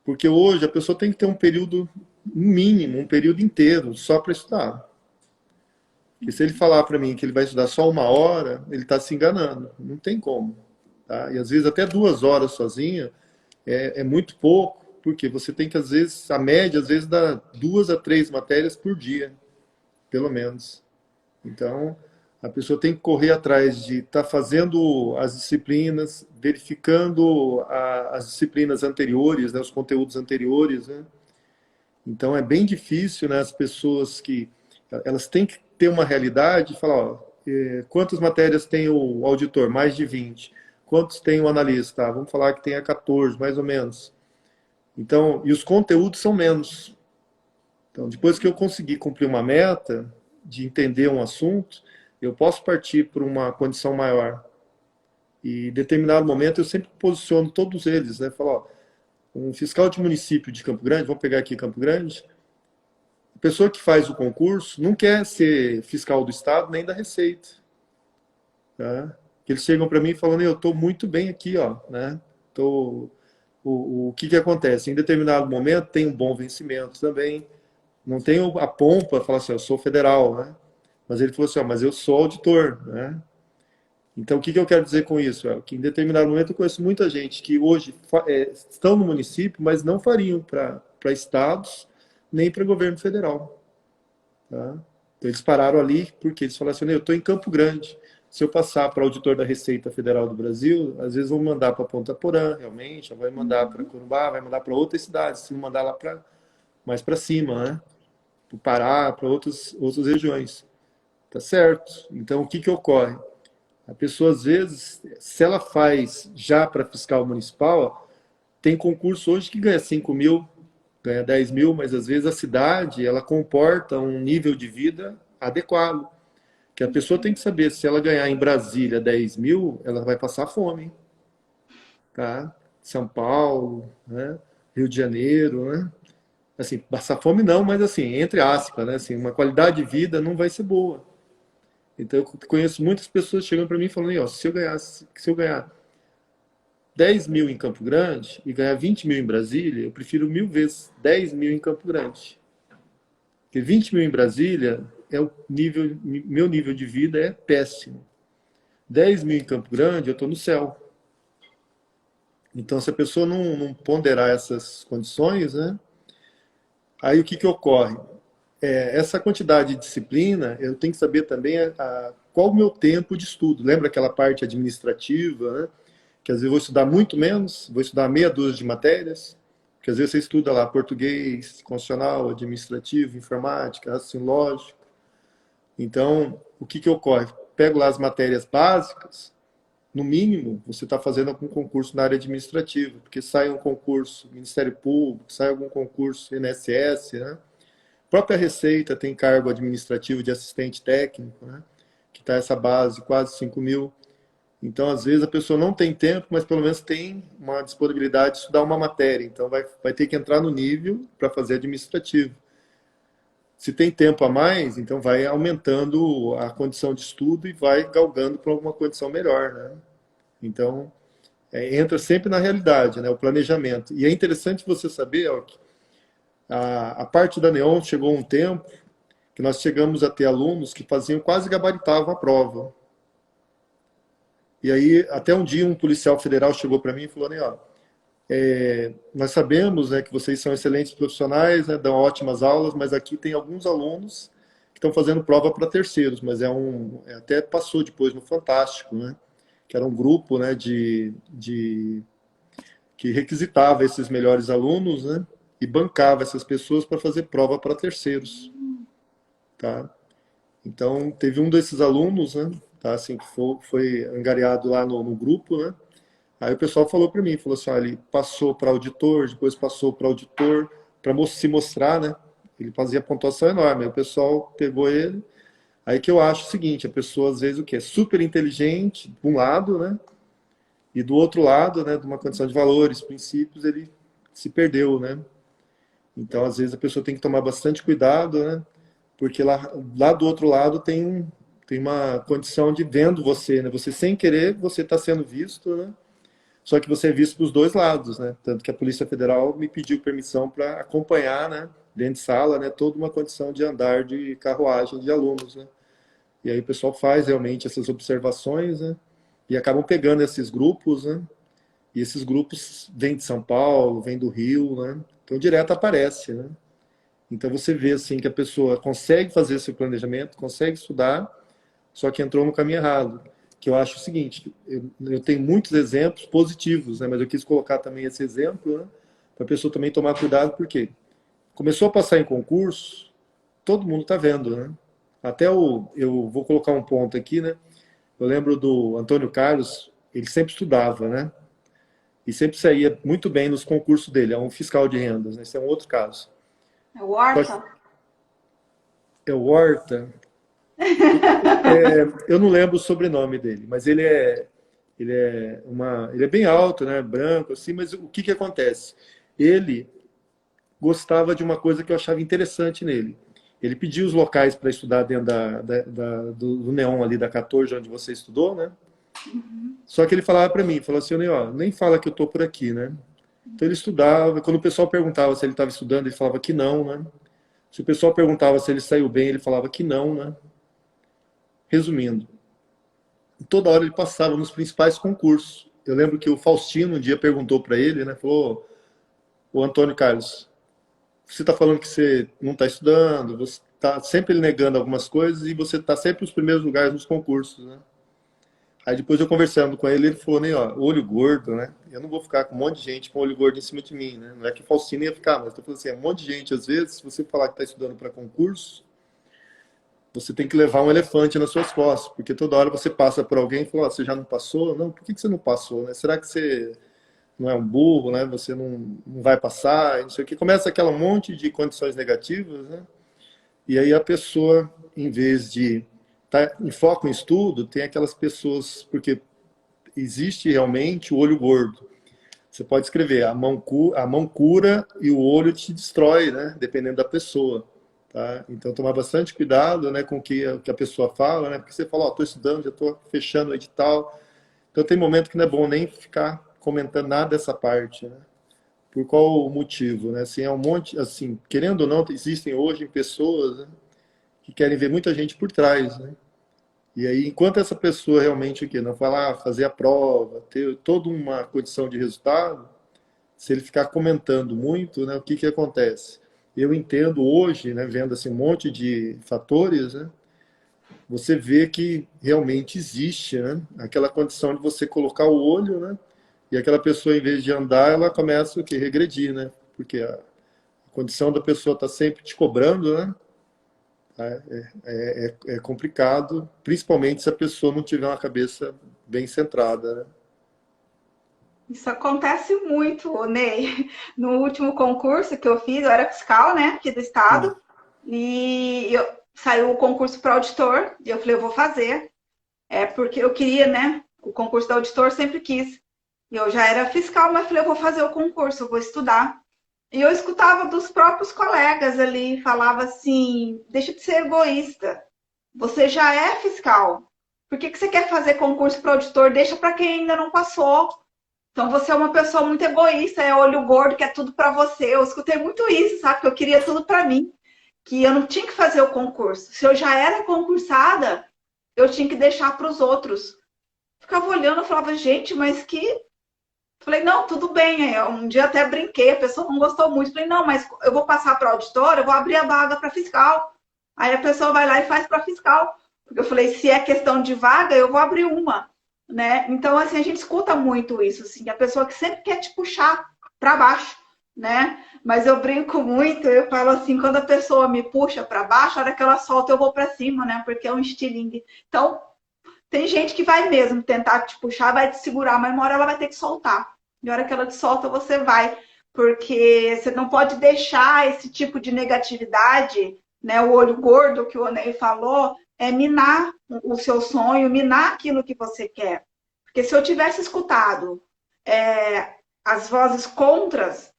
porque hoje a pessoa tem que ter um período mínimo, um período inteiro, só para estudar. Porque se ele falar para mim que ele vai estudar só 1 hora, ele está se enganando. Não tem como. Tá? E às vezes até 2 horas sozinha é muito pouco, porque você tem que, às vezes, a média, às vezes, dá 2 a 3 matérias por dia, pelo menos. Então, a pessoa tem que correr atrás de estar fazendo as disciplinas, verificando as disciplinas anteriores, né, os conteúdos anteriores. Né? Então, é bem difícil, né, as pessoas que... Elas têm que ter uma realidade e falar, ó, quantas matérias tem o auditor? Mais de 20. Quantos tem o analista? Vamos falar que tenha 14, mais ou menos. Então, e os conteúdos são menos. Então, depois que eu conseguir cumprir uma meta de entender um assunto, eu posso partir para uma condição maior. E em determinado momento eu sempre posiciono todos eles, né? Falo, ó, um fiscal de município de Campo Grande, vamos pegar aqui Campo Grande, a pessoa que faz o concurso não quer ser fiscal do Estado nem da Receita. Tá? Eles chegam para mim falando, eu estou muito bem aqui, ó, né? O que acontece? Em determinado momento tem um bom vencimento também, não tenho a pompa, falar assim, eu sou federal, né? Mas ele falou assim, ó, mas eu sou auditor, né? Então, o que eu quero dizer com isso? É que em determinado momento eu conheço muita gente que hoje estão no município, mas não fariam para estados, nem para governo federal. Tá? Então, eles pararam ali porque eles falaram assim, eu estou em Campo Grande. Se eu passar para o auditor da Receita Federal do Brasil, às vezes vão mandar para Ponta Porã, realmente, vai mandar para Corumbá, vai mandar para outras cidades, se não mandar lá mais para cima, né? Para o Pará, para outras regiões. Tá certo? Então, o que ocorre? A pessoa, às vezes, se ela faz já para fiscal municipal, tem concurso hoje que ganha 5 mil, ganha 10 mil, mas às vezes a cidade, ela comporta um nível de vida adequado. Que a pessoa tem que saber, se ela ganhar em Brasília 10 mil, ela vai passar fome, tá? São Paulo, né? Rio de Janeiro, né? Assim, passar fome não, mas assim, entre aspas, né? Assim, uma qualidade de vida não vai ser boa. Então, eu conheço muitas pessoas chegando para mim falando, ó, se eu ganhar 10 mil em Campo Grande e ganhar 20 mil em Brasília, eu prefiro 1000 vezes 10 mil em Campo Grande. Porque 20 mil em Brasília é o nível, meu nível de vida é péssimo. 10 mil em Campo Grande, eu estou no céu. Então, se a pessoa não ponderar essas condições, né? Aí o que ocorre? Essa quantidade de disciplina, eu tenho que saber também qual o meu tempo de estudo. Lembra aquela parte administrativa, né? Que às vezes eu vou estudar muito menos, vou estudar meia dúzia de matérias, porque às vezes você estuda lá português, constitucional, administrativo, informática, raciocínio lógico. Então, o que ocorre? Pego lá as matérias básicas, no mínimo, você está fazendo algum concurso na área administrativa, porque sai um concurso Ministério Público, sai algum concurso INSS, né? A própria Receita tem cargo administrativo de assistente técnico, né? Que está essa base, quase 5 mil. Então, às vezes, a pessoa não tem tempo, mas pelo menos tem uma disponibilidade de estudar uma matéria. Então, vai ter que entrar no nível para fazer administrativo. Se tem tempo a mais, então vai aumentando a condição de estudo e vai galgando para alguma condição melhor, né? Então, entra sempre na realidade, né? O planejamento. E é interessante você saber, ó, que a parte da Neon chegou um tempo que nós chegamos a ter alunos que faziam quase gabaritavam a prova. E aí, até um dia, um policial federal chegou para mim e falou, né, ó, nós sabemos, né, que vocês são excelentes profissionais, né, dão ótimas aulas, mas aqui tem alguns alunos que estão fazendo prova para terceiros, mas até passou depois no Fantástico, né, que era um grupo, né, que requisitava esses melhores alunos, né, e bancava essas pessoas para fazer prova para terceiros, tá? Então, teve um desses alunos, né, tá, assim, que foi angariado lá no grupo, né. Aí o pessoal falou para mim, falou assim, olha, ele passou para auditor, depois passou para auditor, para se mostrar, né? Ele fazia pontuação enorme. Aí o pessoal pegou ele. Aí que eu acho o seguinte, a pessoa às vezes o quê? É super inteligente, de um lado, né? E do outro lado, né, de uma condição de valores, princípios, ele se perdeu, né? Então, às vezes a pessoa tem que tomar bastante cuidado, né? Porque lá do outro lado tem uma condição de vendo você, né? Você sem querer, você está sendo visto, né? Só que você é visto dos dois lados, né? Tanto que a Polícia Federal me pediu permissão para acompanhar, né, dentro de sala, né, toda uma condição de andar de carruagem de alunos, né? E aí o pessoal faz realmente essas observações, né? E acabam pegando esses grupos, né? E esses grupos vêm de São Paulo, vêm do Rio, né? Então direto aparece, né? Então você vê assim que a pessoa consegue fazer esse planejamento, consegue estudar, só que entrou no caminho errado. Que eu acho o seguinte, eu tenho muitos exemplos positivos, né, mas eu quis colocar também esse exemplo, né, para a pessoa também tomar cuidado, porque começou a passar em concurso, todo mundo está vendo, né? Até eu vou colocar um ponto aqui, né? Eu lembro do Antônio Carlos, ele sempre estudava, né? E sempre saía muito bem nos concursos dele, é um fiscal de rendas, né? Esse é um outro caso. É o Horta? É o Horta. Eu não lembro o sobrenome dele, mas ele é bem alto, né, branco, assim, mas o que acontece? Ele gostava de uma coisa que eu achava interessante nele. Ele pediu os locais para estudar dentro do Neon ali da 14, onde você estudou, né? Só que ele falava para mim, falou assim, ó, nem fala que eu tô por aqui, né? Então ele estudava, quando o pessoal perguntava se ele estava estudando, ele falava que não, né? Se o pessoal perguntava se ele saiu bem, ele falava que não, né? Resumindo, toda hora ele passava nos principais concursos. Eu lembro que o Faustino um dia perguntou para ele, né? Falou, o Antônio Carlos, você está falando que você não está estudando, tá sempre negando algumas coisas e você tá sempre nos primeiros lugares nos concursos, né? Aí depois eu conversando com ele, ele falou, né, ó, olho gordo, né? Eu não vou ficar com um monte de gente com olho gordo em cima de mim, né? Não é que Faustino ia ficar, mas eu tô falando assim, é um monte de gente, às vezes, se você falar que está estudando para concurso, você tem que levar um elefante nas suas costas, porque toda hora você passa por alguém e fala, ó, você já não passou? Não, por que você não passou, né? Será que você não é um burro, né? Você não vai passar, não sei o que. Começa aquela monte de condições negativas, né? E aí a pessoa, em vez de estar em foco em estudo, tem aquelas pessoas, porque existe realmente o olho gordo. Você pode escrever, a mão cura e o olho te destrói, né? Dependendo da pessoa. Tá? Então, tomar bastante cuidado, né, com o que a pessoa fala, né? Porque você fala, ó, estou estudando, já estou fechando o edital. Então, tem momento que não é bom nem ficar comentando nada dessa parte, né? Por qual motivo, né? Assim, é um monte, assim, querendo ou não, existem hoje pessoas, né, que querem ver muita gente por trás, né? E aí, enquanto essa pessoa realmente aqui não falar, fazer a prova, ter toda uma condição de resultado, se ele ficar comentando muito, né, o que que acontece? Eu entendo hoje, né, vendo assim um monte de fatores, né, você vê que realmente existe, né, aquela condição de você colocar o olho, né, e aquela pessoa, em vez de andar, ela começa o quê? Regredir, né? Porque a condição da pessoa está sempre te cobrando, né? É complicado, principalmente se a pessoa não tiver uma cabeça bem centrada, né? Isso acontece muito, Ney. No último concurso que eu fiz, eu era fiscal, né, aqui do Sim. estado, e saiu o concurso para auditor, e eu falei, eu vou fazer. É porque eu queria, né? O concurso de auditor sempre quis. E eu já era fiscal, mas falei, eu vou fazer o concurso, eu vou estudar. E eu escutava dos próprios colegas ali, falava assim, deixa de ser egoísta. Você já é fiscal. Por que você quer fazer concurso para auditor? Deixa para quem ainda não passou. Então você é uma pessoa muito egoísta, é olho gordo, quer tudo para você. Eu escutei muito isso, sabe? Que eu queria tudo para mim, que eu não tinha que fazer o concurso. Se eu já era concursada, eu tinha que deixar para os outros. Ficava olhando, eu falava, gente, mas que. Falei, não, tudo bem. Um dia até brinquei, a pessoa não gostou muito. Falei, não, mas eu vou passar para auditora, eu vou abrir a vaga para fiscal. Aí a pessoa vai lá e faz para fiscal. Porque eu falei, se é questão de vaga, eu vou abrir uma, né? Então, assim, a gente escuta muito isso, assim, a pessoa que sempre quer te puxar para baixo, né? Mas eu brinco muito, eu falo assim, quando a pessoa me puxa para baixo, a hora que ela solta, eu vou para cima, né? Porque é um estilingue. Então, tem gente que vai mesmo tentar te puxar, vai te segurar, mas uma hora ela vai ter que soltar. E a hora que ela te solta, você vai. Porque você não pode deixar esse tipo de negatividade, né? O olho gordo que o Onei falou, é minar o seu sonho, minar aquilo que você quer. Porque se eu tivesse escutado as vozes contras,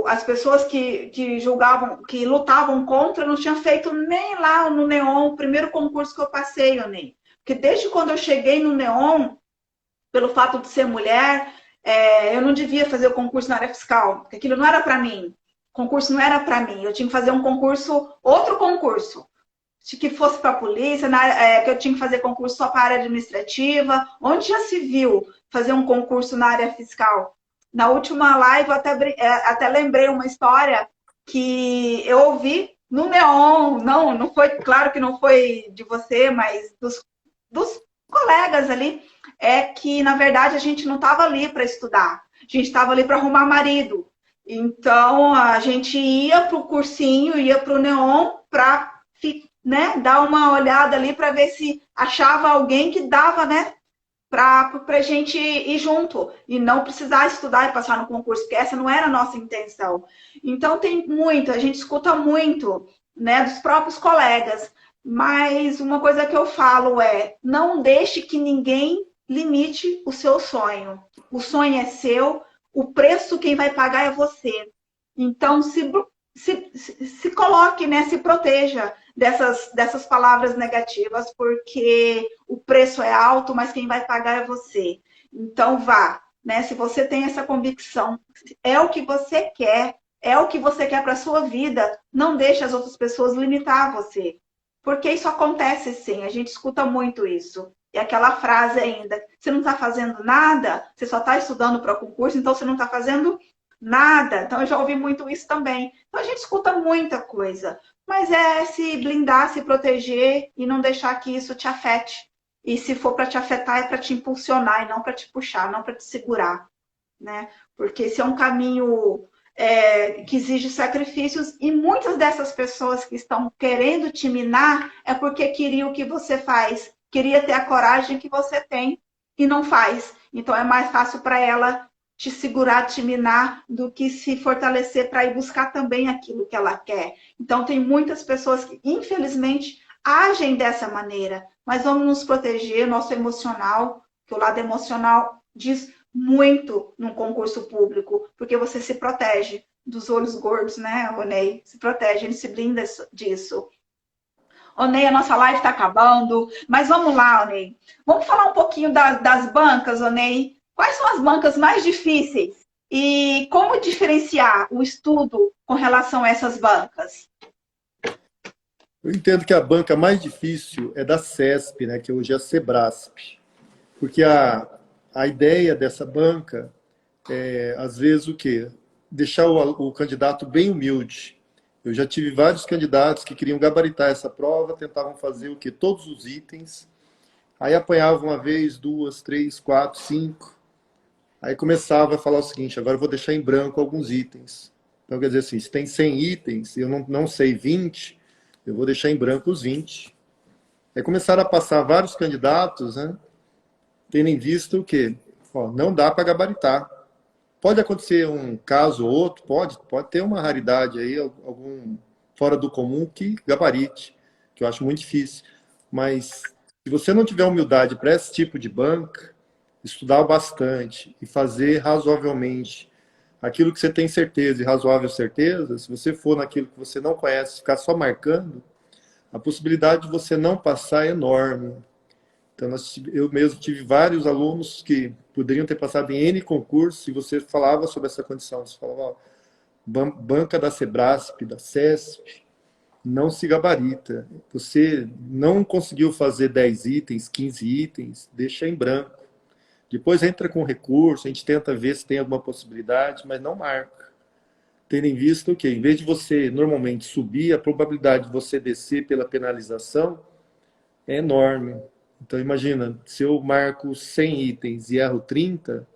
as pessoas que julgavam, que lutavam contra, não tinham feito nem lá no Neon, o primeiro concurso que eu passei, Onei. Porque desde quando eu cheguei no Neon, pelo fato de ser mulher, eu não devia fazer o concurso na área fiscal, porque aquilo não era para mim. O concurso não era para mim. Eu tinha que fazer um concurso, outro concurso, que fosse para a polícia, que eu tinha que fazer concurso só para a área administrativa. Onde já se viu fazer um concurso na área fiscal? Na última live, eu até lembrei uma história que eu ouvi no Neon. Não foi, claro que não foi de você, mas dos colegas ali, é que, na verdade, a gente não estava ali para estudar, a gente estava ali para arrumar marido. Então, a gente ia para o cursinho, ia para o Neon para, né, dar uma olhada ali para ver se achava alguém que dava, né, para a gente ir junto e não precisar estudar e passar no concurso, porque essa não era a nossa intenção. Então, tem muito, a gente escuta muito, né, dos próprios colegas. Mas uma coisa que eu falo é: não deixe que ninguém limite o seu sonho. O sonho é seu, o preço quem vai pagar é você. Então, se coloque, né? Se proteja dessas palavras negativas, porque o preço é alto, mas quem vai pagar é você. Então, vá, né? Se você tem essa convicção, é o que você quer, é o que você quer para a sua vida, não deixe as outras pessoas limitar você. Porque isso acontece sim, a gente escuta muito isso. E aquela frase ainda, você não está fazendo nada, você só está estudando para o concurso, então você não está fazendo nada. Então eu já ouvi muito isso também. Então a gente escuta muita coisa. Mas é se blindar, se proteger e não deixar que isso te afete. E se for para te afetar, é para te impulsionar e não para te puxar, não para te segurar, né? Porque esse é um caminho que exige sacrifícios e muitas dessas pessoas que estão querendo te minar é porque queriam o que você faz, queria ter a coragem que você tem e não faz. Então é mais fácil para ela te segurar, te minar, do que se fortalecer para ir buscar também aquilo que ela quer. Então tem muitas pessoas que, infelizmente, agem dessa maneira, mas vamos nos proteger, nosso emocional, que o lado emocional diz muito num concurso público, porque você se protege dos olhos gordos, né, Onei? Se protege, ele se blinda disso. Onei, a nossa live está acabando, mas vamos lá, Onei. Vamos falar um pouquinho das bancas, Onei. Quais são as bancas mais difíceis? E como diferenciar o estudo com relação a essas bancas? Eu entendo que a banca mais difícil é da CESP, né, que hoje é a Sebrasp. Porque a ideia dessa banca é, às vezes, o quê? Deixar o candidato bem humilde. Eu já tive vários candidatos que queriam gabaritar essa prova, tentavam fazer o quê? Todos os itens. Aí apanhavam uma vez, duas, três, quatro, cinco. Aí começava a falar o seguinte, agora eu vou deixar em branco alguns itens. Então, quer dizer assim, se tem 100 itens e eu não sei 20, eu vou deixar em branco os 20. Aí começaram a passar vários candidatos, né? Tendo em vista o quê? Ó, não dá para gabaritar. Pode acontecer um caso ou outro, pode ter uma raridade aí, algum fora do comum que gabarite, que eu acho muito difícil. Mas se você não tiver humildade para esse tipo de banca, estudar bastante e fazer razoavelmente aquilo que você tem certeza e razoável certeza, se você for naquilo que você não conhece, ficar só marcando, a possibilidade de você não passar é enorme. Então, eu mesmo tive vários alunos que poderiam ter passado em N concursos e você falava sobre essa condição. Você falava, ó, banca da Sebrasp, da CESP, não se gabarita. Você não conseguiu fazer 10 itens, 15 itens, deixa em branco. Depois entra com recurso, a gente tenta ver se tem alguma possibilidade, mas não marca. Tendo em vista o quê? Em vez de você normalmente subir, a probabilidade de você descer pela penalização é enorme. Então, imagina, se eu marco 100 itens e erro 30,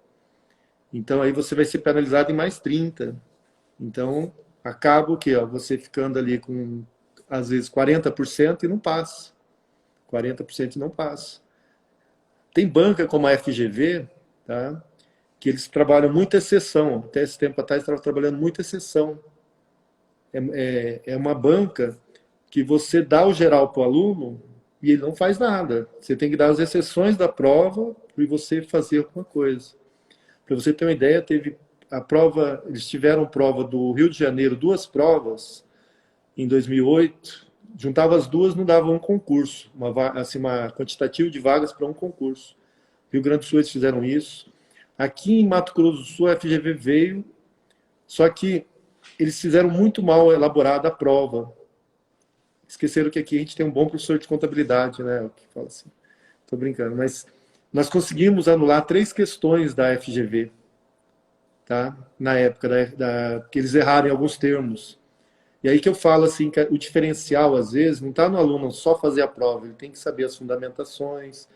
então aí você vai ser penalizado em mais 30. Então, acaba o quê? Ó, você ficando ali com, às vezes, 40% e não passa. 40% e não passa. Tem banca como a FGV, tá? Que eles trabalham muita exceção. Até esse tempo atrás estavam trabalhando muita exceção. É uma banca que você dá o geral para o aluno e ele não faz nada. Você tem que dar as exceções da prova e você fazer alguma coisa. Para você ter uma ideia, teve a prova, eles tiveram prova do Rio de Janeiro, duas provas em 2008, juntava as duas, não dava um concurso, uma quantitativa de vagas para um concurso. Rio Grande do Sul eles fizeram isso. Aqui em Mato Grosso do Sul a FGV veio, só que eles fizeram muito mal elaborada a prova. Esqueceram que aqui a gente tem um bom professor de contabilidade, né? Que fala assim. Tô brincando, mas nós conseguimos anular 3 questões da FGV, tá? Na época que eles erraram em alguns termos. E aí que eu falo assim, que o diferencial às vezes não está no aluno só fazer a prova, ele tem que saber as fundamentações,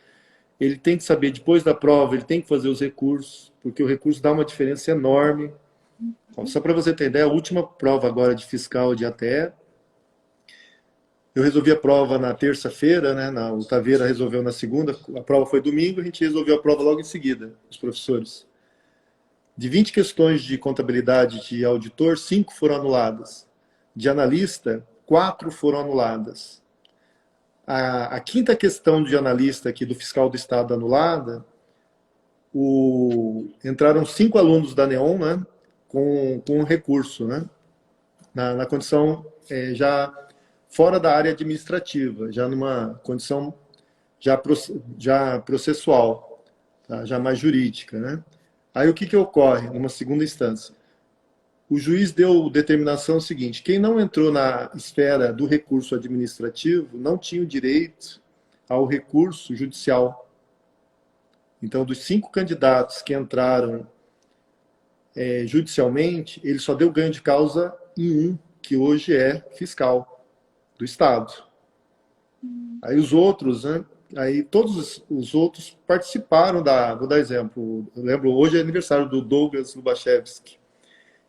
ele tem que saber depois da prova, ele tem que fazer os recursos, porque o recurso dá uma diferença enorme. Só para você ter ideia, a última prova agora de fiscal de ATE, eu resolvi a prova na terça-feira, né? O Taveira resolveu na segunda, a prova foi domingo, a gente resolveu a prova logo em seguida, os professores. De 20 questões de contabilidade de auditor, 5 foram anuladas. De analista, 4 foram anuladas. A quinta questão de analista aqui do fiscal do Estado anulada, entraram 5 alunos da NEON, né? Com recurso, né? Na condição já fora da área administrativa, já numa condição já processual, tá? Já mais jurídica, né? Aí o que ocorre numa segunda instância? O juiz deu determinação seguinte: quem não entrou na esfera do recurso administrativo não tinha o direito ao recurso judicial. Então, dos 5 candidatos que entraram judicialmente, ele só deu ganho de causa em um, que hoje é fiscal. do Estado. Aí os outros, né? Aí todos os outros participaram vou dar exemplo, eu lembro, hoje é aniversário do Douglas Lubachevski,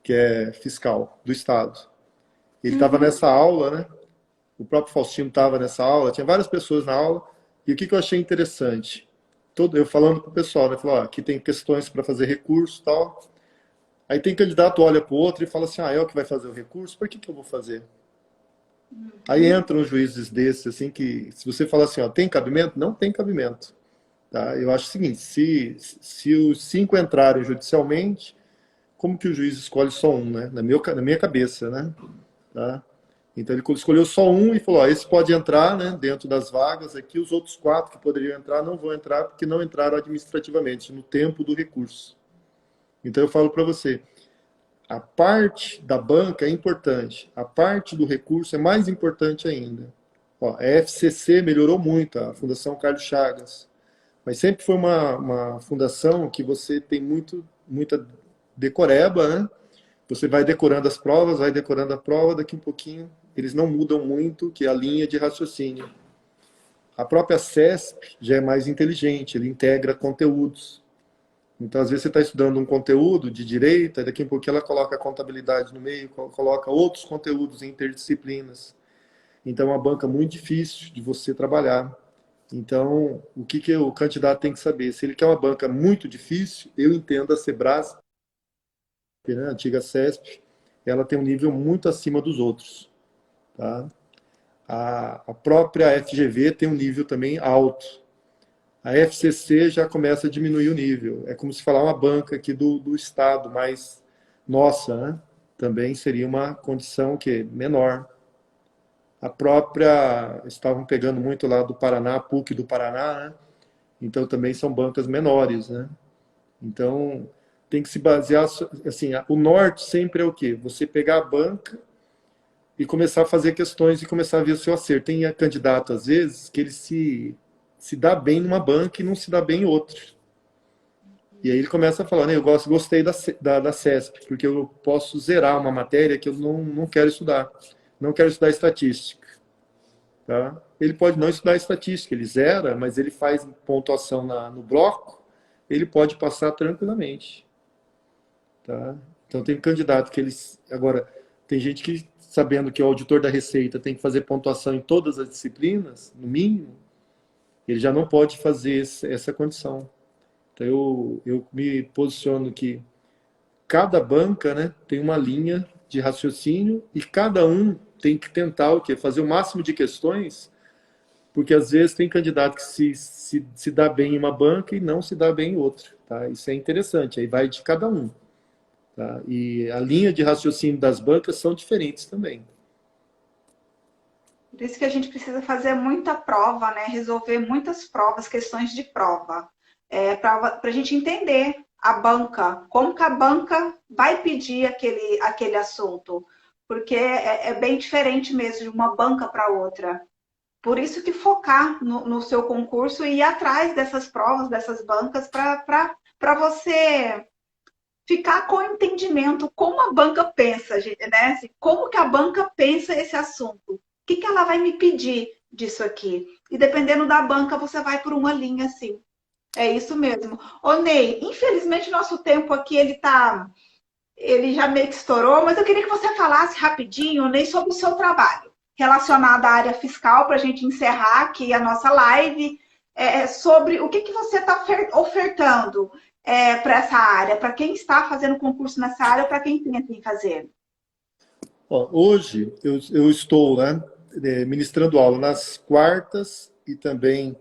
que é fiscal do Estado. Ele estava nessa aula, né? O próprio Faustino estava nessa aula, tinha várias pessoas na aula, e o que eu achei interessante? Eu falando para o pessoal, né? Falou, ó, aqui tem questões para fazer recurso e tal. Aí tem candidato, olha para o outro e fala assim, é o que vai fazer o recurso, por que eu vou fazer? Aí entram juízes desses, assim, que se você falar assim, ó, tem cabimento? Não tem cabimento. Tá? Eu acho o seguinte, se os 5 entrarem judicialmente, como que o juiz escolhe só um, né? Na minha cabeça, né? Tá? Então ele escolheu só um e falou, ó, esse pode entrar, né, dentro das vagas aqui, os outros 4 que poderiam entrar não vão entrar porque não entraram administrativamente, no tempo do recurso. Então eu falo para você, a parte da banca é importante, a parte do recurso é mais importante ainda. Ó, a FCC melhorou muito, a Fundação Carlos Chagas, mas sempre foi uma fundação que você tem muita decoreba, né? Você vai decorando as provas, vai decorando a prova, daqui um pouquinho eles não mudam muito, que é a linha de raciocínio. A própria CESP já é mais inteligente, ele integra conteúdos. Então, às vezes, você está estudando um conteúdo de direito, daqui a pouquinho ela coloca a contabilidade no meio, coloca outros conteúdos interdisciplinas. Então, é uma banca muito difícil de você trabalhar. Então, o que o candidato tem que saber? Se ele quer uma banca muito difícil, eu entendo a Sebrasp, né, a antiga CESP, ela tem um nível muito acima dos outros. Tá? A própria FGV tem um nível também alto. A FCC já começa a diminuir o nível. É como se falar uma banca aqui do Estado, mas nossa, né? Também seria uma condição que menor. A própria, estavam pegando muito lá do Paraná, a PUC do Paraná, né? Então também são bancas menores, né? Então tem que se basear, assim, o norte sempre é o quê? Você pegar a banca e começar a fazer questões e começar a ver o seu acerto. Tem candidato, às vezes, que ele se dá bem numa banca e não se dá bem em outra. E aí ele começa a falar, né, eu gostei da CESP, porque eu posso zerar uma matéria que eu não quero estudar. Não quero estudar estatística. Tá? Ele pode não estudar estatística, ele zera, mas ele faz pontuação no bloco, ele pode passar tranquilamente. Tá? Então tem candidato que eles... Agora, tem gente que, sabendo que o auditor da Receita tem que fazer pontuação em todas as disciplinas, no mínimo, ele já não pode fazer essa condição. Então eu me posiciono que cada banca, né, tem uma linha de raciocínio e cada um tem que tentar o quê? Fazer o máximo de questões, porque às vezes tem candidato que se dá bem em uma banca e não se dá bem em outra. Tá? Isso é interessante, aí vai de cada um. Tá? E a linha de raciocínio das bancas são diferentes também. Por isso que a gente precisa fazer muita prova, né? Resolver muitas provas, questões de prova, para a gente entender a banca, como que a banca vai pedir aquele assunto, porque é bem diferente mesmo de uma banca para outra. Por isso que focar no seu concurso e ir atrás dessas provas, dessas bancas, para você ficar com entendimento como a banca pensa, né? Como que a banca pensa esse assunto. O que ela vai me pedir disso aqui? E dependendo da banca, você vai por uma linha assim. É isso mesmo. Ô, Ney, infelizmente nosso tempo aqui ele já meio que estourou, mas eu queria que você falasse rapidinho, Ney, sobre o seu trabalho relacionado à área fiscal, para a gente encerrar aqui a nossa live, sobre o que você está ofertando para essa área, para quem está fazendo concurso nessa área, para quem pensa em fazer. Ó, hoje eu estou, né, ministrando aula nas quartas e também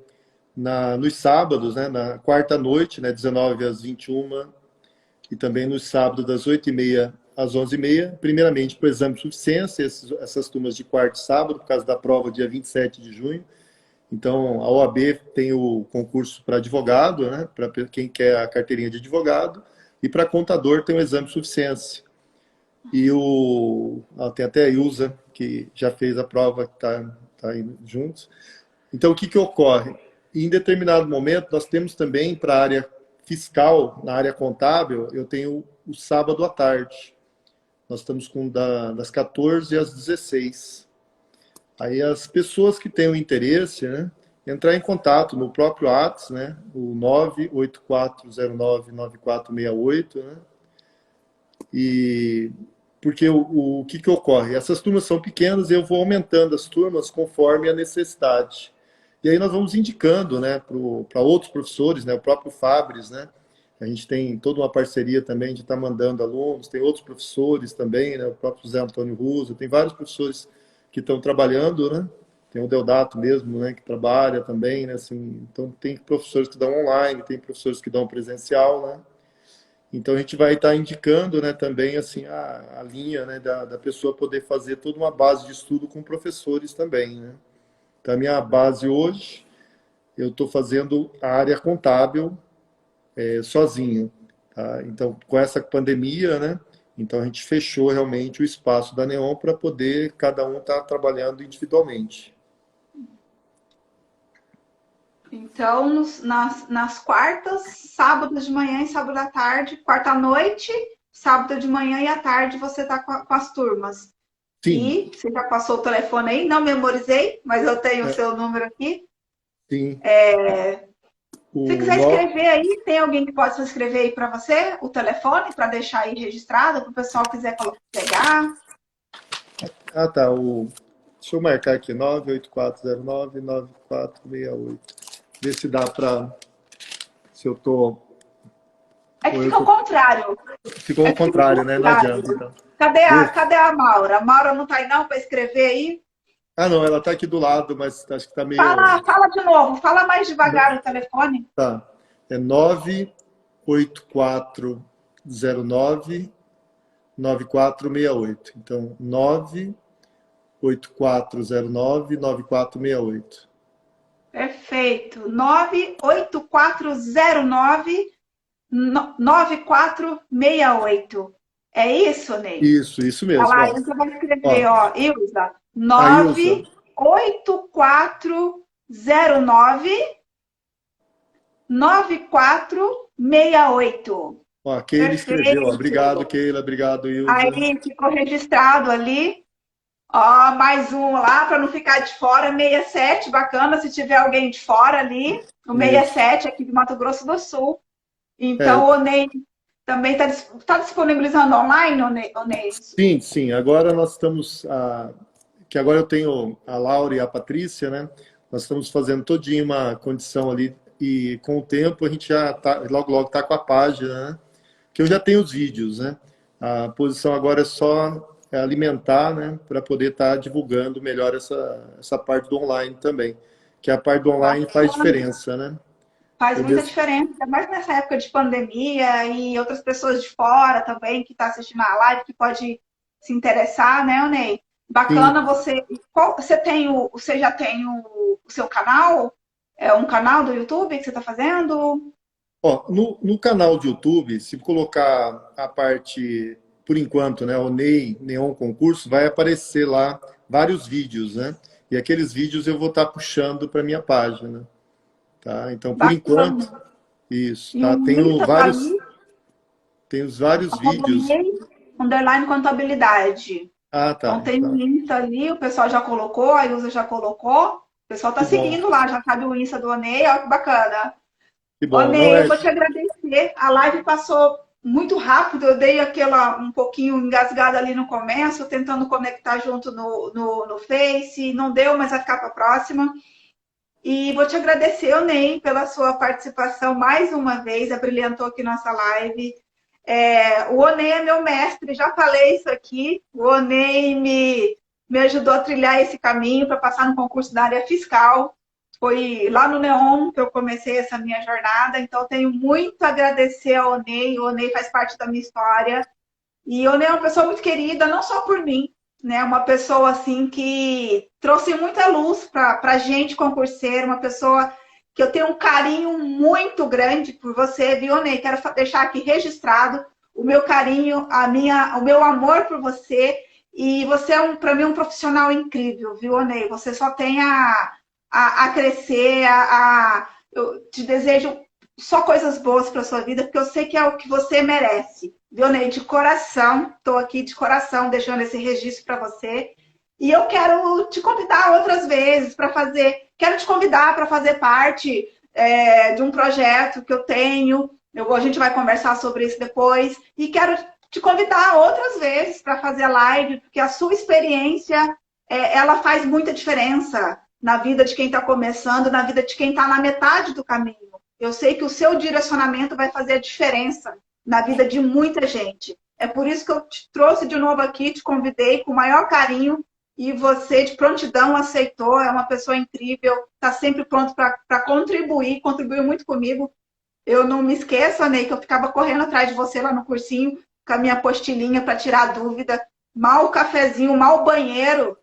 nos sábados, né, na quarta noite, né, 19 às 21, e também nos sábados das 8h30 às 11h30, primeiramente para o exame de suficiência, essas turmas de quarta e sábado, por causa da prova dia 27 de junho. Então, a OAB tem o concurso para advogado, né, para quem quer a carteirinha de advogado, e para contador tem o exame de suficiência. E tem até a Ilza, que já fez a prova, que está indo juntos. Então, o que ocorre? Em determinado momento, nós temos também para a área fiscal, na área contábil, eu tenho o sábado à tarde. Nós estamos das 14 às 16. Aí as pessoas que têm o interesse, né, entrar em contato no próprio WhatsApp, né, o 984099468, né, e porque o que que ocorre? Essas turmas são pequenas e eu vou aumentando as turmas conforme a necessidade. E aí nós vamos indicando, né, para outros professores, né, o próprio Fabris, né, a gente tem toda uma parceria também de estar mandando alunos, tem outros professores também, né, o próprio José Antônio Russo, tem vários professores que estão trabalhando, né, tem o Deodato mesmo, né, que trabalha também, né, assim, então tem professores que dão online, tem professores que dão presencial, né, então a gente vai estar indicando, né, também assim a linha, né, da pessoa poder fazer toda uma base de estudo com professores também, né. Então a minha base hoje, eu estou fazendo a área contábil sozinho, tá? Então com essa pandemia, né, então a gente fechou realmente o espaço da Neon para poder cada um estar trabalhando individualmente. Então, nas quartas, sábado de manhã e sábado à tarde, quarta à noite, sábado de manhã e à tarde você está com as turmas. Sim, E você já passou o telefone aí? Não memorizei, mas eu tenho o é, seu número aqui. sim. Se O quiser no... escrever aí, tem alguém que pode escrever aí para você o telefone para deixar aí registrado, para o pessoal quiser pegar. Ah, tá. Deixa eu marcar aqui, 984099468. Ver se dá para... Se eu tô... É que Ou eu fica ao tô... contrário. Ficou É ao que fica ao contrário, né? Não contrário. adianta, então. Vê. Cadê a Maura? A Maura não está aí não para escrever aí? Ah, não, ela tá aqui do lado, mas acho que tá meio... Fala de novo, fala mais devagar o telefone. Tá. É 98409-9468. Então, 98409-9468. Perfeito. 98409-9468. É isso, Ney? Isso Olha mesmo. lá, Ó, Ilza vai escrever, ó, ó. Ilza, a Ilza. 98409-9468. Ó, a Keila escreveu. Ó. Obrigado, Perfeito. Keila. Obrigado, Ilza. Aí ficou registrado ali. Ó, mais um lá para não ficar de fora, 67, bacana se tiver alguém de fora ali, o Isso. 67 aqui do Mato Grosso do Sul. É, Então, o Ney também está disponibilizando online, o Ney? sim, sim. Agora nós estamos... que agora eu tenho a Laura e a Patrícia, né? Nós estamos fazendo todinho uma condição ali e com o tempo a gente já tá, logo logo tá com a página, né? Que eu já tenho os vídeos, né? A posição agora é só alimentar, né? Para poder estar divulgando melhor essa parte do online também, que a parte do online faz Bacana. diferença, né? Faz Eu muita mesmo, diferença, ainda mais nessa época de pandemia e outras pessoas de fora também que estão assistindo a live que pode se interessar, né, Ney? sim. Bacana você. Você já tem o seu canal? É um canal do YouTube que você está fazendo? Ó, no canal de YouTube, se colocar a parte, por enquanto, né, o Neon Concurso, vai aparecer lá vários vídeos, né? E aqueles vídeos eu vou estar puxando para minha página, tá? Então, por enquanto, Bacana. isso, E o tá? Insta tá ali, Tenho os vários arroba vídeos. Ney, underline contabilidade. Ah, Então tá, tem o tá. Insta ali, o pessoal já colocou, a Ilza já colocou. O pessoal tá Que bom, seguindo lá, já sabe o Insta do Onei, ó que bacana. que Ô, bom. Não Ney, eu é, vou te agradecer. A live passou muito rápido. Eu dei aquela um pouquinho engasgada ali no começo, tentando conectar junto no Face. Não deu, mas vai ficar para a próxima. E vou te agradecer, ô Ney, pela sua participação mais uma vez. Abrilhantou aqui nossa live. O Onei é meu mestre, já falei isso aqui. O Onei me ajudou a trilhar esse caminho para passar no concurso da área fiscal. Foi lá no Neon que eu comecei essa minha jornada, então tenho muito a agradecer ao Onei. O Onei faz parte da minha história. E o Onei é uma pessoa muito querida, não só por mim, né? Uma pessoa assim que trouxe muita luz para a gente concurseiro, uma pessoa que eu tenho um carinho muito grande por você, viu, Onei? Quero deixar aqui registrado o meu carinho, o meu amor por você. E você é para mim um profissional incrível, viu, Onei? Você só tem a crescer, eu te desejo só coisas boas para sua vida, porque eu sei que é o que você merece. Viu, Ney? De coração, estou aqui de coração deixando esse registro para você. E eu quero te convidar outras vezes para fazer, quero te convidar para fazer parte de um projeto que eu tenho. A gente vai conversar sobre isso depois. E quero te convidar outras vezes para fazer live, porque a sua experiência, ela faz muita diferença na vida de quem está começando, na vida de quem está na metade do caminho. Eu sei que o seu direcionamento vai fazer a diferença na vida de muita gente. É por isso que eu te trouxe de novo aqui, te convidei com o maior carinho e você, de prontidão, aceitou. É uma pessoa incrível, está sempre pronto para contribuir, contribuiu muito comigo. Eu não me esqueço, Ney, que eu ficava correndo atrás de você lá no cursinho, com a minha apostilinha para tirar dúvida. Mal o cafezinho, mal o banheiro.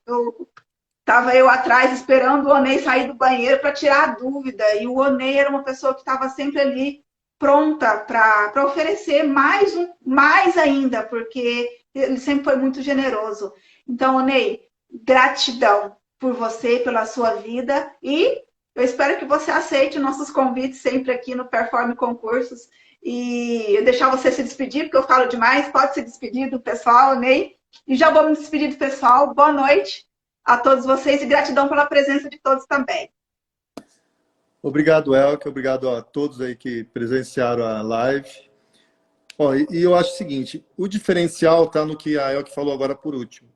Estava eu atrás esperando o Onei sair do banheiro para tirar a dúvida. E o Onei era uma pessoa que estava sempre ali pronta para oferecer mais ainda, porque ele sempre foi muito generoso. Então, Onei, gratidão por você, pela sua vida, e eu espero que você aceite nossos convites sempre aqui no Performe Concursos. E eu deixar você se despedir, porque eu falo demais. Pode se despedir do pessoal, Onei. E já vou me despedir do pessoal. Boa noite a todos vocês e gratidão pela presença de todos também. Obrigado, Elke. Obrigado a todos aí que presenciaram a live. Ó, e eu acho o seguinte, o diferencial está no que a Elke falou agora por último.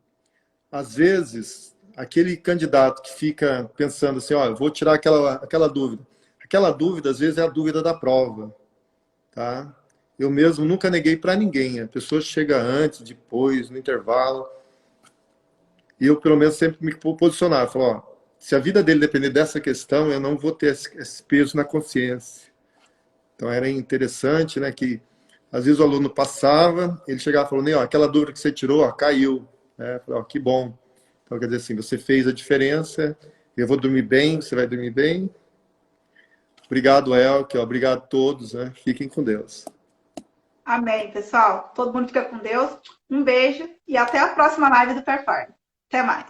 Às vezes, aquele candidato que fica pensando assim, ó, eu vou tirar aquela dúvida. Aquela dúvida, às vezes, é a dúvida da prova. Tá? Eu mesmo nunca neguei para ninguém. A pessoa chega antes, depois, no intervalo. E eu, pelo menos, sempre me posicionava. Falo, ó, se a vida dele depender dessa questão, eu não vou ter esse peso na consciência. Então, era interessante, né, que às vezes o aluno passava, ele chegava e falou, Ney, ó, aquela dúvida que você tirou, ó, caiu. Eu falei, ó, que bom. Então, quer dizer assim, você fez a diferença, eu vou dormir bem, você vai dormir bem. Obrigado, Elke, obrigado a todos, né? Fiquem com Deus. Amém, pessoal. Todo mundo fica com Deus. Um beijo e até a próxima live do Perform. Até mais.